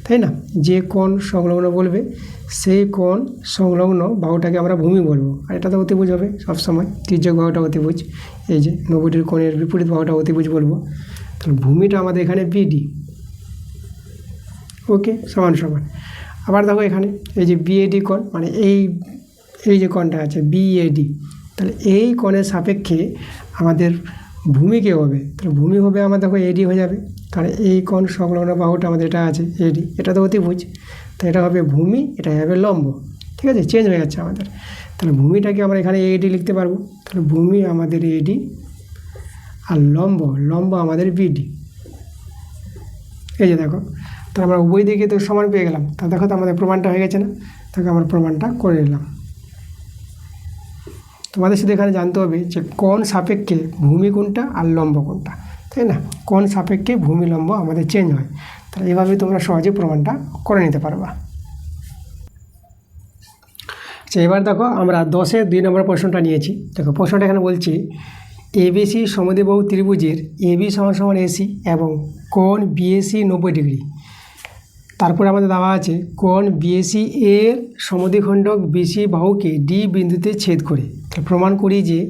তাই না। যে কোণ সংলগ্ন বলবে সেই কোণ সংলগ্ন বাহুটাকে আমরা ভূমি বলবো, আর এটা তো অতিভুজ হবে সবসময়, তির্যক বাহুটা অতিভুজ, এই যে 90 ডিগ্রি কোণের বিপরীত বাহুটা অতিভুজ বলবো। তাহলে ভূমিটা আমাদের এখানে বিডি, ওকে, সমান। আবার দেখো এখানে এই যে বিএডি কোণ, মানে এই যে কোণটা আছে বিএডি, তাহলে এই কোণের সাপেক্ষে আমাদের ভূমি কে হবে, তাহলে ভূমি হবে আমার দেখো এডি হয়ে যাবে, কারণ এই কোণ সংলগ্ন বাহুটা আমাদের এটা আছে এডি, এটা তো অতিভুজ, তো এটা হবে ভূমি, এটা হবে লম্ব, ঠিক আছে, চেঞ্জ হয়ে যাচ্ছে আমাদের। তাহলে ভূমিটাকে আমরা এখানে এডি লিখতে পারবো, তাহলে ভূমি আমাদের এডি আর লম্ব আমাদের বিডি, এই যে দেখো। তাহলে আমরা উভয় দিকে তো সমান পেয়ে গেলাম, তা দেখো তো আমাদের প্রমাণটা হয়ে গেছে না, তাকে আমরা প্রমাণটা করে নিলাম। তোমাদের শুধু এখানে জানতে হবে যে কোণ সাপেক্ষে ভূমি কোনটা আর লম্ব কোনটা, তাই না। কোণ সাপেক্ষে ভূমি লম্ব আমাদের চেঞ্জ হয়, তাহলে এভাবে তোমরা সহজে প্রমাণটা করে নিতে পারবা। আচ্ছা এবার দেখো আমরা 10-এর 2 নম্বর প্রশ্নটা নিয়েছি। দেখো প্রশ্নটা এখানে বলছি এবিসি সমদ্বিবাহু ত্রিভুজের এবি সমান এসি এবং কোণ বিএসি 90 ডিগ্রি। তারপর আমাদের দেওয়া আছে কোণ বিএসি এর সমদ্বিখণ্ডক বিসি বাহুকে ডি বিন্দুতে ছেদ করে প্রমাণ করি যে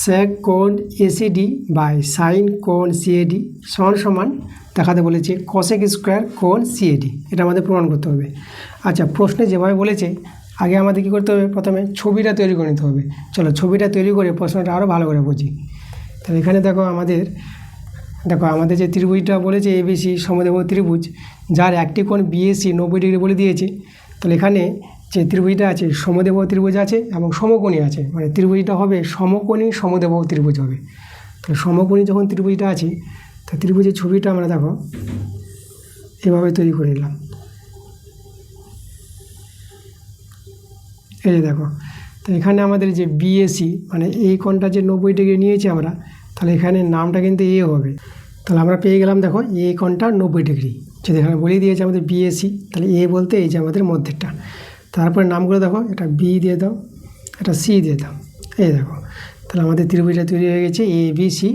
সেক কোণ এসিডি বাই সাইন কোণ সিএডি সমান দেখাতে বলেছে কসেক স্কোয়ার কোণ সিএডি, এটা আমাদের প্রমাণ করতে হবে। আচ্ছা প্রশ্নে যেভাবে বলেছে আগে আমাদের কী করতে হবে, প্রথমে ছবিটা তৈরি করে নিতে হবে। চলো ছবিটা তৈরি করে প্রশ্নটা আরও ভালো করে বুঝি। তাহলে এখানে দেখো আমাদের যে ত্রিভুজটা বলেছে এবিসি সমদ্বিবাহু ত্রিভুজ, যার একটি কোণ বিএসি 90 ডিগ্রি বলে দিয়েছে। তাহলে এখানে যে ত্রিভুজটা আছে সমদ্বিবাহু ত্রিভুজ আছে এবং সমকোণী আছে, মানে ত্রিভুজটা হবে সমকোণী সমদ্বিবাহু ত্রিভুজ হবে। তাহলে সমকোণী যখন ত্রিভুজটা আছে, তা ত্রিভুজের ছবিটা আমরা দেখো এভাবে তৈরি করে নিলাম, এই যে দেখো। তো এখানে আমাদের যে বিএসি মানে এই কোণটা যে 90 ডিগ্রি নিয়েছি আমরা, তাহলে এখানে নামটা কিন্তু এ হবে। তাহলে আমরা পেয়ে গেলাম দেখো এই কোণটা 90 ডিগ্রি, যদি এখানে বলে দিয়েছে আমাদের বিএসি, তাহলে এ বলতে এই যে আমাদের মধ্যেরটা। তারপরে নামগুলো দেখো, এটা বি দিয়ে দাও, এটা সি দিয়ে দাও, এই দেখো। তাহলে আমাদের ত্রিভুজটা তৈরি হয়ে গেছে এ বি সি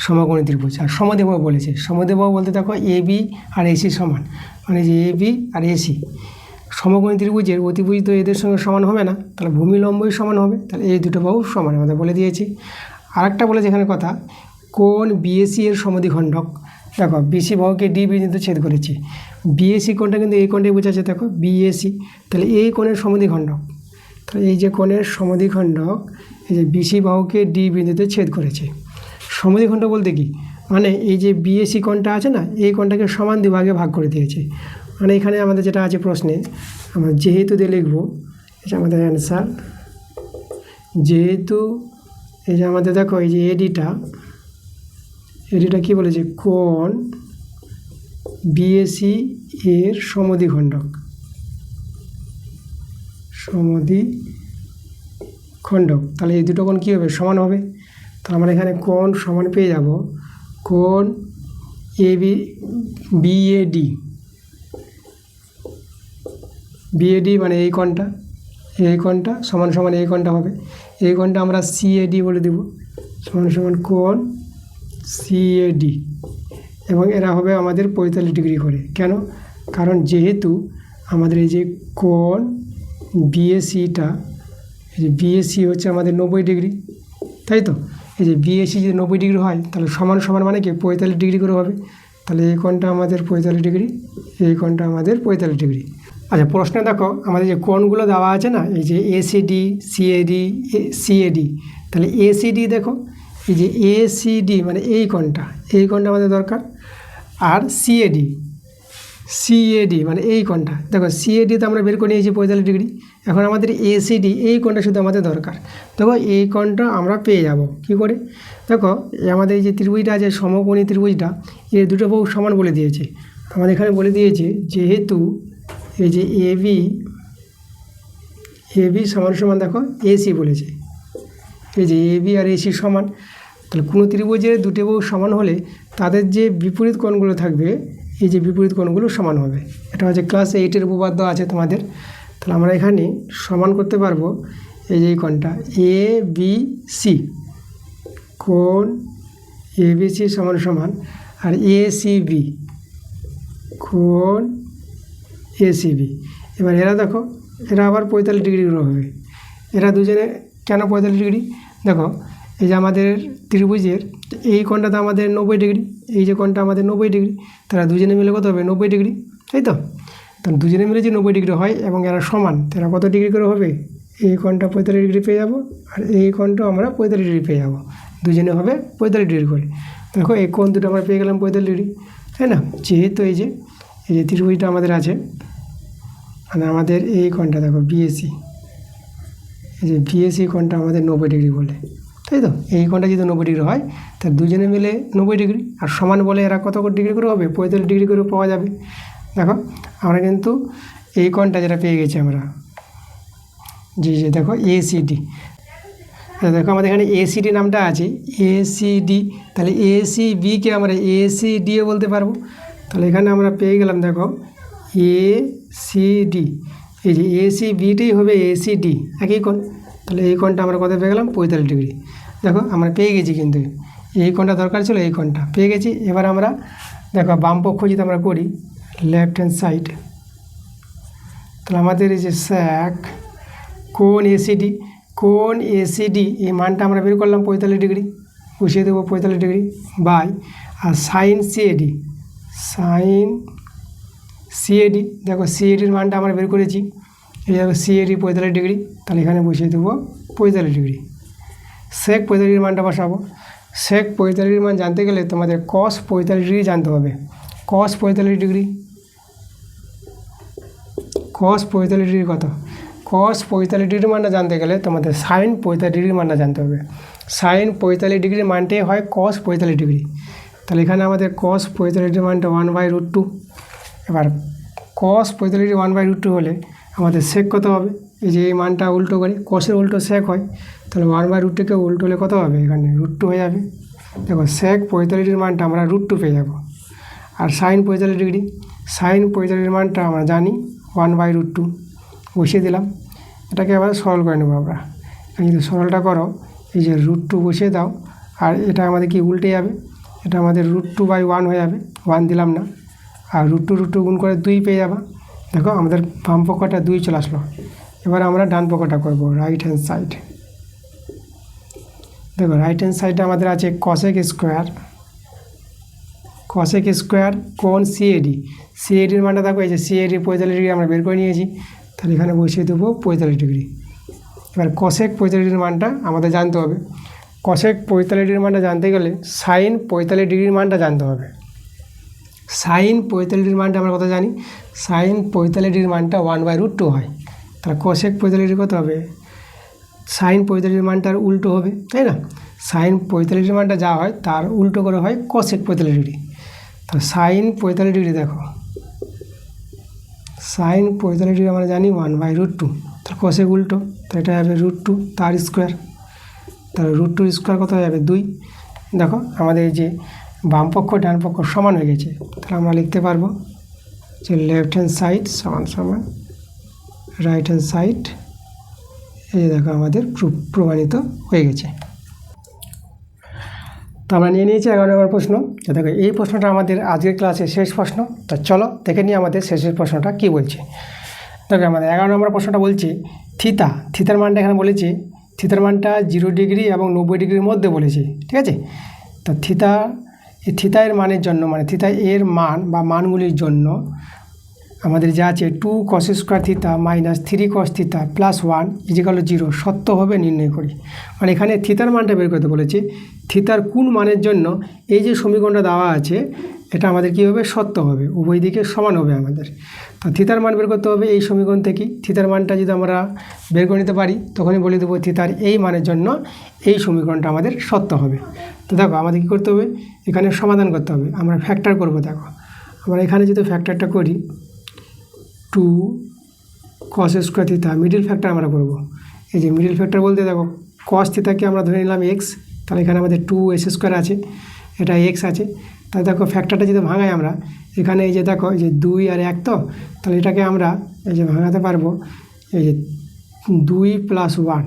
সমকোণী ত্রিভুজ। আর সমদ্বিবাহু বলেছে, সমদ্বিবাহু বলতে দেখো এ বি আর এসি সমান, মানে যে এ বি আর এসি সমকোণী ত্রিভুজের অতিভুজ তো এদের সঙ্গে সমান হবে না, তাহলে ভূমি লম্বই সমান হবে, তাহলে এই দুটো বাহু সমান আমাদের বলে দিয়েছি। আরেকটা বলেছে এখানে কথা, কোণ বিএসি এর সমদ্বিখণ্ডক, দেখো বিসি বাহুকে ডি বিন্দুতে ছেদ করেছি, বিএসি কোণটা কিন্তু এই কোণটাই বোঝাচ্ছে, দেখো বিএসি, তাহলে এই কোণের সমদ্বিখণ্ডক, তাহলে এই যে কোণের সমদ্বিখণ্ডক এই যে বিসি বাহুকে ডি বিন্দুতে ছেদ করেছে। সমদ্বিখণ্ডক বলতে কি, মানে এই যে বিএসি কোণটা আছে না, এই কোণটাকে সমান দুভাগে ভাগ করে দিয়েছে। মানে এখানে আমাদের যেটা আছে প্রশ্নে আমরা যেহেতু দিয়ে লিখবো, এটা আমাদের অ্যান্সার। যেহেতু এই যে আমাদের দেখো এই যে এডিটা কী বলেছে, কোণ বিএসি এর সমদ্বিখণ্ডক, তাহলে এই দুটো কোণ কী হবে, সমান হবে। তো আমরা এখানে কোণ সমান পেয়ে যাব কোণ এবি বিএডি, বিএডি মানে এই কোণটা সমান সমান এই কোণটা হবে, এই কোণটা আমরা সিএডি বলে দেব, সমান সমান কোণ সিএডি, এবং এরা হবে আমাদের 45 ডিগ্রি করে। কেন? কারণ যেহেতু আমাদের এই যে কোণ বিএসিটা, এই যে বিএসি হচ্ছে আমাদের 90 ডিগ্রি, তাই তো? এই যে বিএসি যদি 90 ডিগ্রি হয় তাহলে সমান সমান মানে কি 45 ডিগ্রি করে হবে, তাহলে এই কোণটা আমাদের 45 ডিগ্রি, এই কোণটা আমাদের 45 ডিগ্রি। আচ্ছা, প্রশ্নে দেখো আমাদের যে কোণগুলো দেওয়া আছে না, এই যে এসিডি, সিএডি, সিএডি, তাহলে এসিডি দেখো, এই যে এসিডি মানে এই কোণটা আমাদের দরকার, আর সিএডি, সিএডি মানে এই কোণটা, দেখো সিএডি তো আমরা বের করে নিয়েছি 45 ডিগ্রি, এখন আমাদের এসিডি এই কোণটা শুধু আমাদের দরকার। দেখো এই কোণটা আমরা পেয়ে যাব কি করে? দেখো আমাদের এই যে ত্রিভুজটা আছে, সমকোণী ত্রিভুজটা, এর দুটো বাহু সমান বলে দিয়েছে। আমাদের এখানে বলে দিয়েছে যেহেতু এই যে এবি সমান সমান দেখো এসি বলেছে, এই যে এবি আর এসি সমান, তাহলে কোনো ত্রিভুজের দুটো বাহু সমান হলে তাদের যে বিপরীত কোণগুলো থাকবে, এই যে বিপরীত কোণগুলো সমান হবে। এটা হচ্ছে ক্লাস 8-এর উপপাদ্য আছে তোমাদের। তাহলে আমরা এখানে সমান করতে পারবো এই যে কোণটা এ বি সি, কোণ এ বি সি সমান সমান, আর এ সি বি, কোণ এ সি বি। এবার এরা দেখো, এরা আবার 45 ডিগ্রি করে হবে। এরা দুজনে কেন 45 ডিগ্রি? দেখো এই যে আমাদের ত্রিভুজের এই কোণটা আমাদের 90 ডিগ্রি, এই যে কোণটা আমাদের 90 ডিগ্রি, তারা দুজনে মিলে কত হবে 90 ডিগ্রি, তাই তো? তাহলে দুজনে মিলে যে 90 ডিগ্রি হয় এবং এরা সমান, তারা কত ডিগ্রি করে হবে? এই কোণটা 45 ডিগ্রি পেয়ে যাব, আর এই কোণটাও আমরা 45 ডিগ্রি পেয়ে যাব, দুজনে হবে 45 ডিগ্রি করে। দেখো এই কোণ দুটো আমরা পেয়ে গেলাম 45 ডিগ্রি, তাই না? যেহেতু এই যে ত্রিভুজটা আমাদের আছে, মানে আমাদের এই কোণটা দেখো বিএসি, এই যে বিএসি কোণটা আমাদের 90 ডিগ্রি বলে, তাই তো? এই কোণটা যদি 90 ডিগ্রি হয় তার দুজনে মিলে 90 ডিগ্রি, আর সমান বলে এরা কত ডিগ্রি করে হবে? 45 ডিগ্রি করে পাওয়া যাবে। দেখো আমরা কিন্তু এই কোণটা যেটা পেয়ে গেছি আমরা, জি দেখো এসিডি, দেখো আমাদের এখানে এসিডি নামটা আছে, এসিডি, তাহলে এসিবিকে আমরা এসিডিও বলতে পারবো। তাহলে এখানে আমরা পেয়ে গেলাম দেখো এসিডি, এই যে এসিবিটাই হবে এসিডি, একই কোণ। তাহলে এই কোণটা আমরা কত পেয়ে গেলাম? 45 ডিগ্রি। দেখো আমরা পেয়ে গেছি, কিন্তু এই কোণটা দরকার ছিল, এই কোণটা পেয়ে গেছি। এবার আমরা দেখো বাম পক্ষ যদি আমরা করি, লেফট হ্যান্ড সাইড, তাহলে আমাদের এই যে স্যাক কোণ এসিডি, কোণ এসিডি এই মানটা আমরা বের করলাম 45 ডিগ্রি, বসিয়ে দেবো 45 ডিগ্রি বাই, আর সাইন সিএডি, দেখো সিএডির মানটা আমরা বের করেছি, এই দেখো সিএডি 45 ডিগ্রি, তাহলে এখানে বসিয়ে দেবো 45 ডিগ্রি। সেক 45 ডিগ্রির মানটা বসাবো। সেক 45 ডিগ্রির মান জানতে গেলে তোমাদের কস 45 ডিগ্রি জানতে হবে। কস 45 ডিগ্রি, কস 45 ডিগ্রি কত? কস 45 ডিগ্রির মানটা জানতে গেলে তোমাদের সাইন 45 ডিগ্রির মানটা জানতে হবে। সাইন 45 ডিগ্রির মানটাই হয় কস 45 ডিগ্রি। তাহলে এখানে আমাদের কস 45 ডিগ্রির মানটা 1/√2। এবার কস 45 ডিগ্রি 1/√2 হলে আমাদের সেক কত হবে? এই যে এই মানটা উল্টো করি, কসের উল্টো সেক হয়, তাহলে 1/√2কে উল্টো হলে কত হবে? এখানে √2 হয়ে যাবে। দেখো সেক 45 ডিগ্রির মানটা আমরা √2 পেয়ে যাব। আর সাইন 45 ডিগ্রি, সাইন 45 ডিগ্রির মানটা আমরা জানি 1/√2, বসিয়ে দিলাম। এটাকে আবার সরল করে নেবো আমরা। যদি সরলটা করো, এই যে √2 বসিয়ে দাও, আর এটা আমাদের কি উল্টে যাবে, এটা আমাদের √2/1 হয়ে যাবে, 1 দিলাম না, আর √2 গুণ করে 2 পেয়ে যাবা। দেখো আমাদের বাম পক্ষটা 2 চলে আসলো। এবার আমরা ডান পক্ষটা করব, রাইট হ্যান্ড সাইড। দেখো রাইট হ্যান্ড সাইডে আমাদের আছে কসেক স্কোয়ার কোণ সিএডি, সিএডির মানটা দেখো, এই যে সিএডি 45 ডিগ্রি আমরা বের করে নিয়েছি, তাহলে এখানে বসিয়ে দেবো 45 ডিগ্রি। এবার কসেক 45 ডিগ্রির মানটা আমাদের জানতে হবে। কসেক 45 ডিগ্রির মানটা জানতে গেলে সাইন 45 ডিগ্রির মানটা জানতে হবে। সাইন 45 ডিগ্রির মানটা আমরা কত জানি? সাইন 45 ডিগ্রির মানটা 1/√2 হয়। তাহলে কসেক 45 ডিগ্রি কত হবে? সাইন 45 ডিগ্রির মানটার উল্টো হবে, তাই না? সাইন 45 ডিগ্রির মানটা যা হয় তার উল্টো করে হয় কসেক 45 ডিগ্রি। তাহলে সাইন 45 ডিগ্রি দেখো, সাইন 45 ডিগ্রি আমরা জানি 1/√2, তাহলে কসেক উল্টো, তো এটা হবে √2 তার স্কোয়ার, তাহলে √2 স্কোয়ার কত হয়ে যাবে? 2। দেখো আমাদের এই যে বাম পক্ষ ডান পক্ষ সমান হয়ে গেছে, তাহলে আমরা লিখতে পারবো যে লেফট হ্যান্ড সাইড সমান সমান রাইট হ্যান্ড সাইড। এই দেখো আমাদের প্রমাণিত হয়ে গেছে। তো আমরা নিয়ে নিয়েছি 11 নম্বর প্রশ্ন। তো দেখো এই প্রশ্নটা আমাদের আজকের ক্লাসের শেষ প্রশ্ন। তো চলো দেখে নিই আমাদের শেষের প্রশ্নটা কী বলছে। দেখো আমাদের 11 নম্বর প্রশ্নটা বলছে থিতার মানটা এখানে বলেছে, থিতার মানটা 0 ডিগ্রি এবং 90 ডিগ্রির মধ্যে বলেছে, ঠিক আছে। তো থিতা এর মানের জন্য মানে থিতা এর মান বা মানগুলির জন্য আমাদের যা আছে 2 cos square theta minus 3 cos theta plus 1 is equal 0 সত্যভাবে নির্ণয় করি। মানে এখানে থিতার মানটা বের করতে বলেছে, থিতার কোন মানের জন্য এই যে সমীকরণটা দেওয়া আছে এটা আমাদের কী হবে, সত্য হবে, উভয় দিকে সমান হবে আমাদের। তো থিতার মান বের করতে হবে এই সমীকরণ থেকে। থিতার মানটা যদি আমরা বের করে নিতে পারি তখনই বলে দেবো থিতার এই মানের জন্য এই সমীকরণটা আমাদের সত্য হবে। তো দেখো আমাদের কী করতে হবে, এখানে সমাধান করতে হবে, আমরা ফ্যাক্টর করব। দেখো আমরা এখানে যদি ফ্যাক্টরটা করি 2 cos স্কোয়ার থিতা মিডিল ফ্যাক্টর আমরা করব। এই যে মিডিল ফ্যাক্টর বলতে দেখো cos থিতাকে আমরা ধরে নিলাম x, তাহলে এখানে আমাদের 2s স্কোয়ার আছে, এটা x আছে। তাহলে দেখো ফ্যাক্টরটা যদি ভাঙাই আমরা এখানে এই যে দেখো এই যে 2 আর 1, তো তাহলে এটাকে আমরা এই যে ভাঙাতে পারবো এই যে 2 + 1।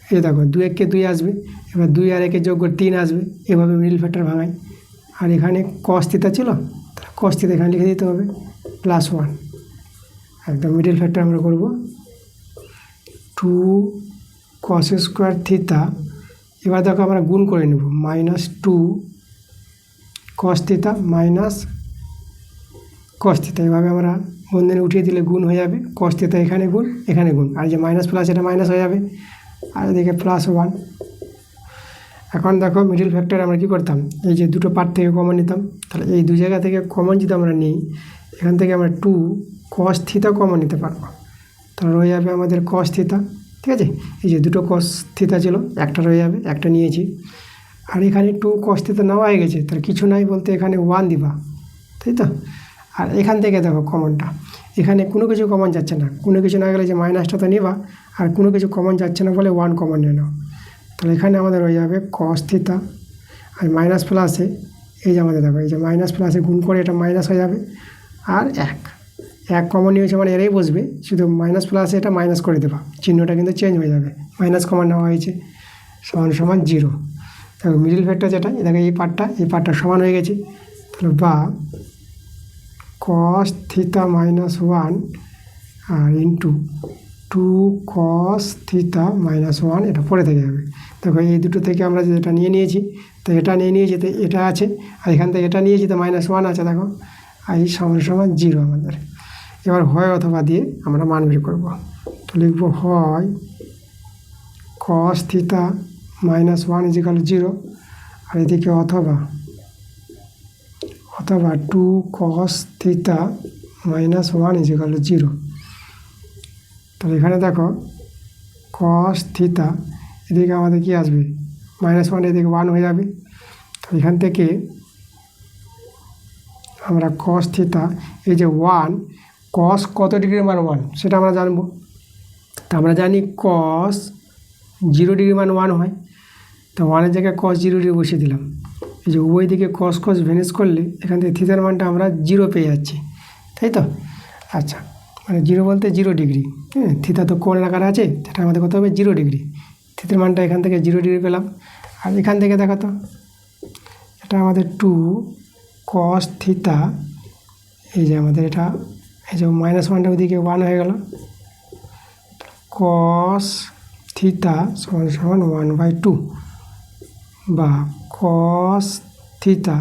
এই যে দেখো 2 1 2 আসবে, এবার 2 আর 1 যোগ করে 3 আসবে, এভাবে মিডিল ফ্যাক্টর ভাঙাই। আর এখানে cos থিতা ছিল, তাহলে cos থিতা এখানে লিখে দিতে হবে +1। একদম মিডিল ফ্যাক্টর আমরা করব 2 cos স্কোয়ার থিতা। এবার দেখো আমরা গুণ করে নেব -2 cos থিতা মাইনাস cos থিতা, এভাবে আমরা বন্ধনে উঠিয়ে দিলে গুণ হয়ে যাবে, cos থিতা এখানে গুণ, আর যে মাইনাস প্লাস এটা মাইনাস হয়ে যাবে, আর এদিকে +1। এখন দেখো মিডিল ফ্যাক্টর আমরা কী করতাম, এই যে দুটো পার্ট থেকে কমন নিতাম, তাহলে এই দু জায়গা থেকে কমন যদি আমরা নিই এখান থেকে আমরা 2 cos থিতা কমন নিতে পারবো, তাহলে রয়ে যাবে আমাদের cos থিতা, ঠিক আছে। এই যে দুটো cos থিতা ছিল একটা রয়ে যাবে, একটা নিয়েছি, আর এখানে 2 cos থিতা নেওয়া হয়ে গেছে, তাহলে কিছু নাই বলতে এখানে 1 দিবা, তাই তো। আর এখান থেকে দেখো কমনটা, এখানে কোনো কিছু কমন যাচ্ছে না, কোনো কিছু না গেলে যে মাইনাসটা তো নিবা, আর কোনো কিছু কমন যাচ্ছে না বলে 1 কমন নিয়ে নাও, তাহলে এখানে আমাদের হয়ে যাবে cos থিতা। আর মাইনাস প্লাসে এই যে আমাদের দেখো এই যে মাইনাস প্লাসে গুণ করে এটা মাইনাস হয়ে যাবে, আর 1 কমন নিয়েছে মানে এরাই বসবে, শুধু মাইনাস প্লাসে এটা মাইনাস করে দেবা, চিহ্নটা কিন্তু চেঞ্জ হয়ে যাবে, মাইনাস কমন নেওয়া হয়েছে, সমান 0। দেখো মিডিল ফ্যাক্টর যেটা দেখো এই পার্টটা সমান হয়ে গেছে, তাহলে বা cos থিতা -1 আর ইন্টু 2 cos থিতা -1 এটা পরে থেকে যাবে। দেখো এই দুটো থেকে আমরা যেটা নিয়েছি, তো এটা নিয়েছি তো এটা আছে, আর এখান থেকে এটা নিয়েছি তো -1 আছে, দেখো আর এই সমান 0 আমাদের। এবার হয় অথবা দিয়ে আমরা মান বের করব, তো লিখব হয় cos থিতা -1 = 0, আর এদিকে অথবা 2 cos থিতা -1 = 0। তাহলে এখানে দেখো cos থিতা এদিকে আমাদের কি আসবে -1, এদিকে 1 হয়ে যাবে, তো এখান থেকে আমরা cos থিতা এই যে 1 cos কত ডিগ্রির মান 1 সেটা আমরা জানবো। তো আমরা জানি cos 0 ডিগ্রি মান 1 হয়, তো 1-এর জায়গায় cos 0 ডিগ্রি বসিয়ে দিলাম। এই যে উভয় দিকে cos ভ্যানিশ করলে এখান থেকে থিতার মানটা আমরা 0 পেয়ে যাচ্ছি, তাই তো। আচ্ছা মানে 0 বলতে 0 ডিগ্রি, হ্যাঁ, থিতা তো কোণ আকারে আছে, সেটা আমাদের কত হবে 0 ডিগ্রি, থিতার মানটা এখান থেকে 0 ডিগ্রি পেলাম। আর এখান থেকে দেখো তো এটা আমাদের 2 cos থিতা, এই যে আমাদের এটা এই যে -1টা ওইদিকে 1 হয়ে গেল, cos থিতা = 1/2 বা cos থিতা।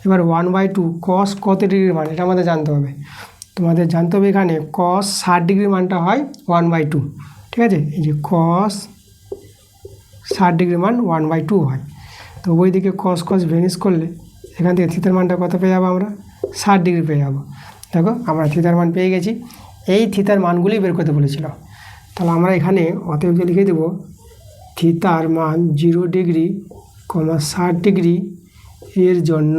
এবার 1/2 cos কত ডিগ্রির মান এটা আমাদের জানতে হবে, তোমাদের জানতে হবে এখানে cos 60 ডিগ্রির মানটা হয় 1/2, ঠিক আছে। এই যে cos 60 ডিগ্রির মান 1/2 হয়, তো ওই দিকে cos ভ্যানিশ করলে এখান থেকে থিতার মানটা কত পেয়ে যাবো আমরা 60 ডিগ্রি পেয়ে যাবো। দেখো আমরা থিতার মান পেয়ে গেছি, এই থিতার মানগুলি বের করতে বলেছিল। তাহলে আমরা এখানে অতএব লিখে দেব থিতার মান 0 ডিগ্রি, 60 ডিগ্রি এর জন্য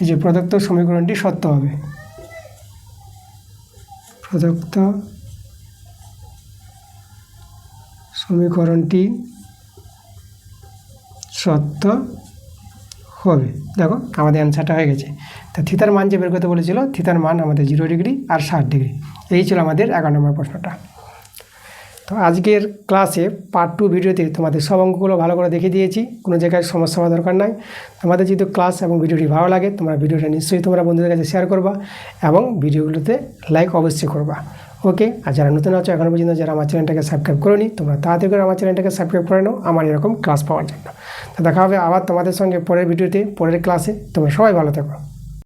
এই যে প্রদত্ত সমীকরণটি সত্য হবে। প্রদত্ত সমীকরণটি সত্য হবে। দেখো আমাদের অ্যান্সারটা হয়ে গেছে। তা থিতার মান যে বের করতে বলেছিল, থিতার মান আমাদের 0 ডিগ্রি আর 60 ডিগ্রি। এই ছিল আমাদের 11 নম্বর প্রশ্নটা। তো আজকের ক্লাসে পার্ট 2 ভিডিওতে তোমাদের সব অঙ্কগুলো ভালো করে দেখিয়ে দিয়েছি, কোনো জায়গায় সমস্যা হওয়ার দরকার নাই। তোমাদের যদি ক্লাস এবং ভিডিওটি ভালো লাগে, তোমরা ভিডিওটা নিশ্চয়ই তোমরা বন্ধুদের কাছে শেয়ার করবা এবং ভিডিওগুলোতে লাইক অবশ্যই করবা। ওকে, আর যারা নতুন আছো এখনও পর্যন্ত যারা আমার চ্যানেলটাকে সাবস্ক্রাইব করোনি, তোমরা তাড়াতাড়ি করে আমার চ্যানেলটাকে সাবস্ক্রাইব করে নাও আমার এরকম ক্লাস পাওয়ার জন্য। তো দেখা হবে আবার তোমাদের সঙ্গে পরের ভিডিওতে, পরের ক্লাসে। তোমরা সবাই ভালো থাকো।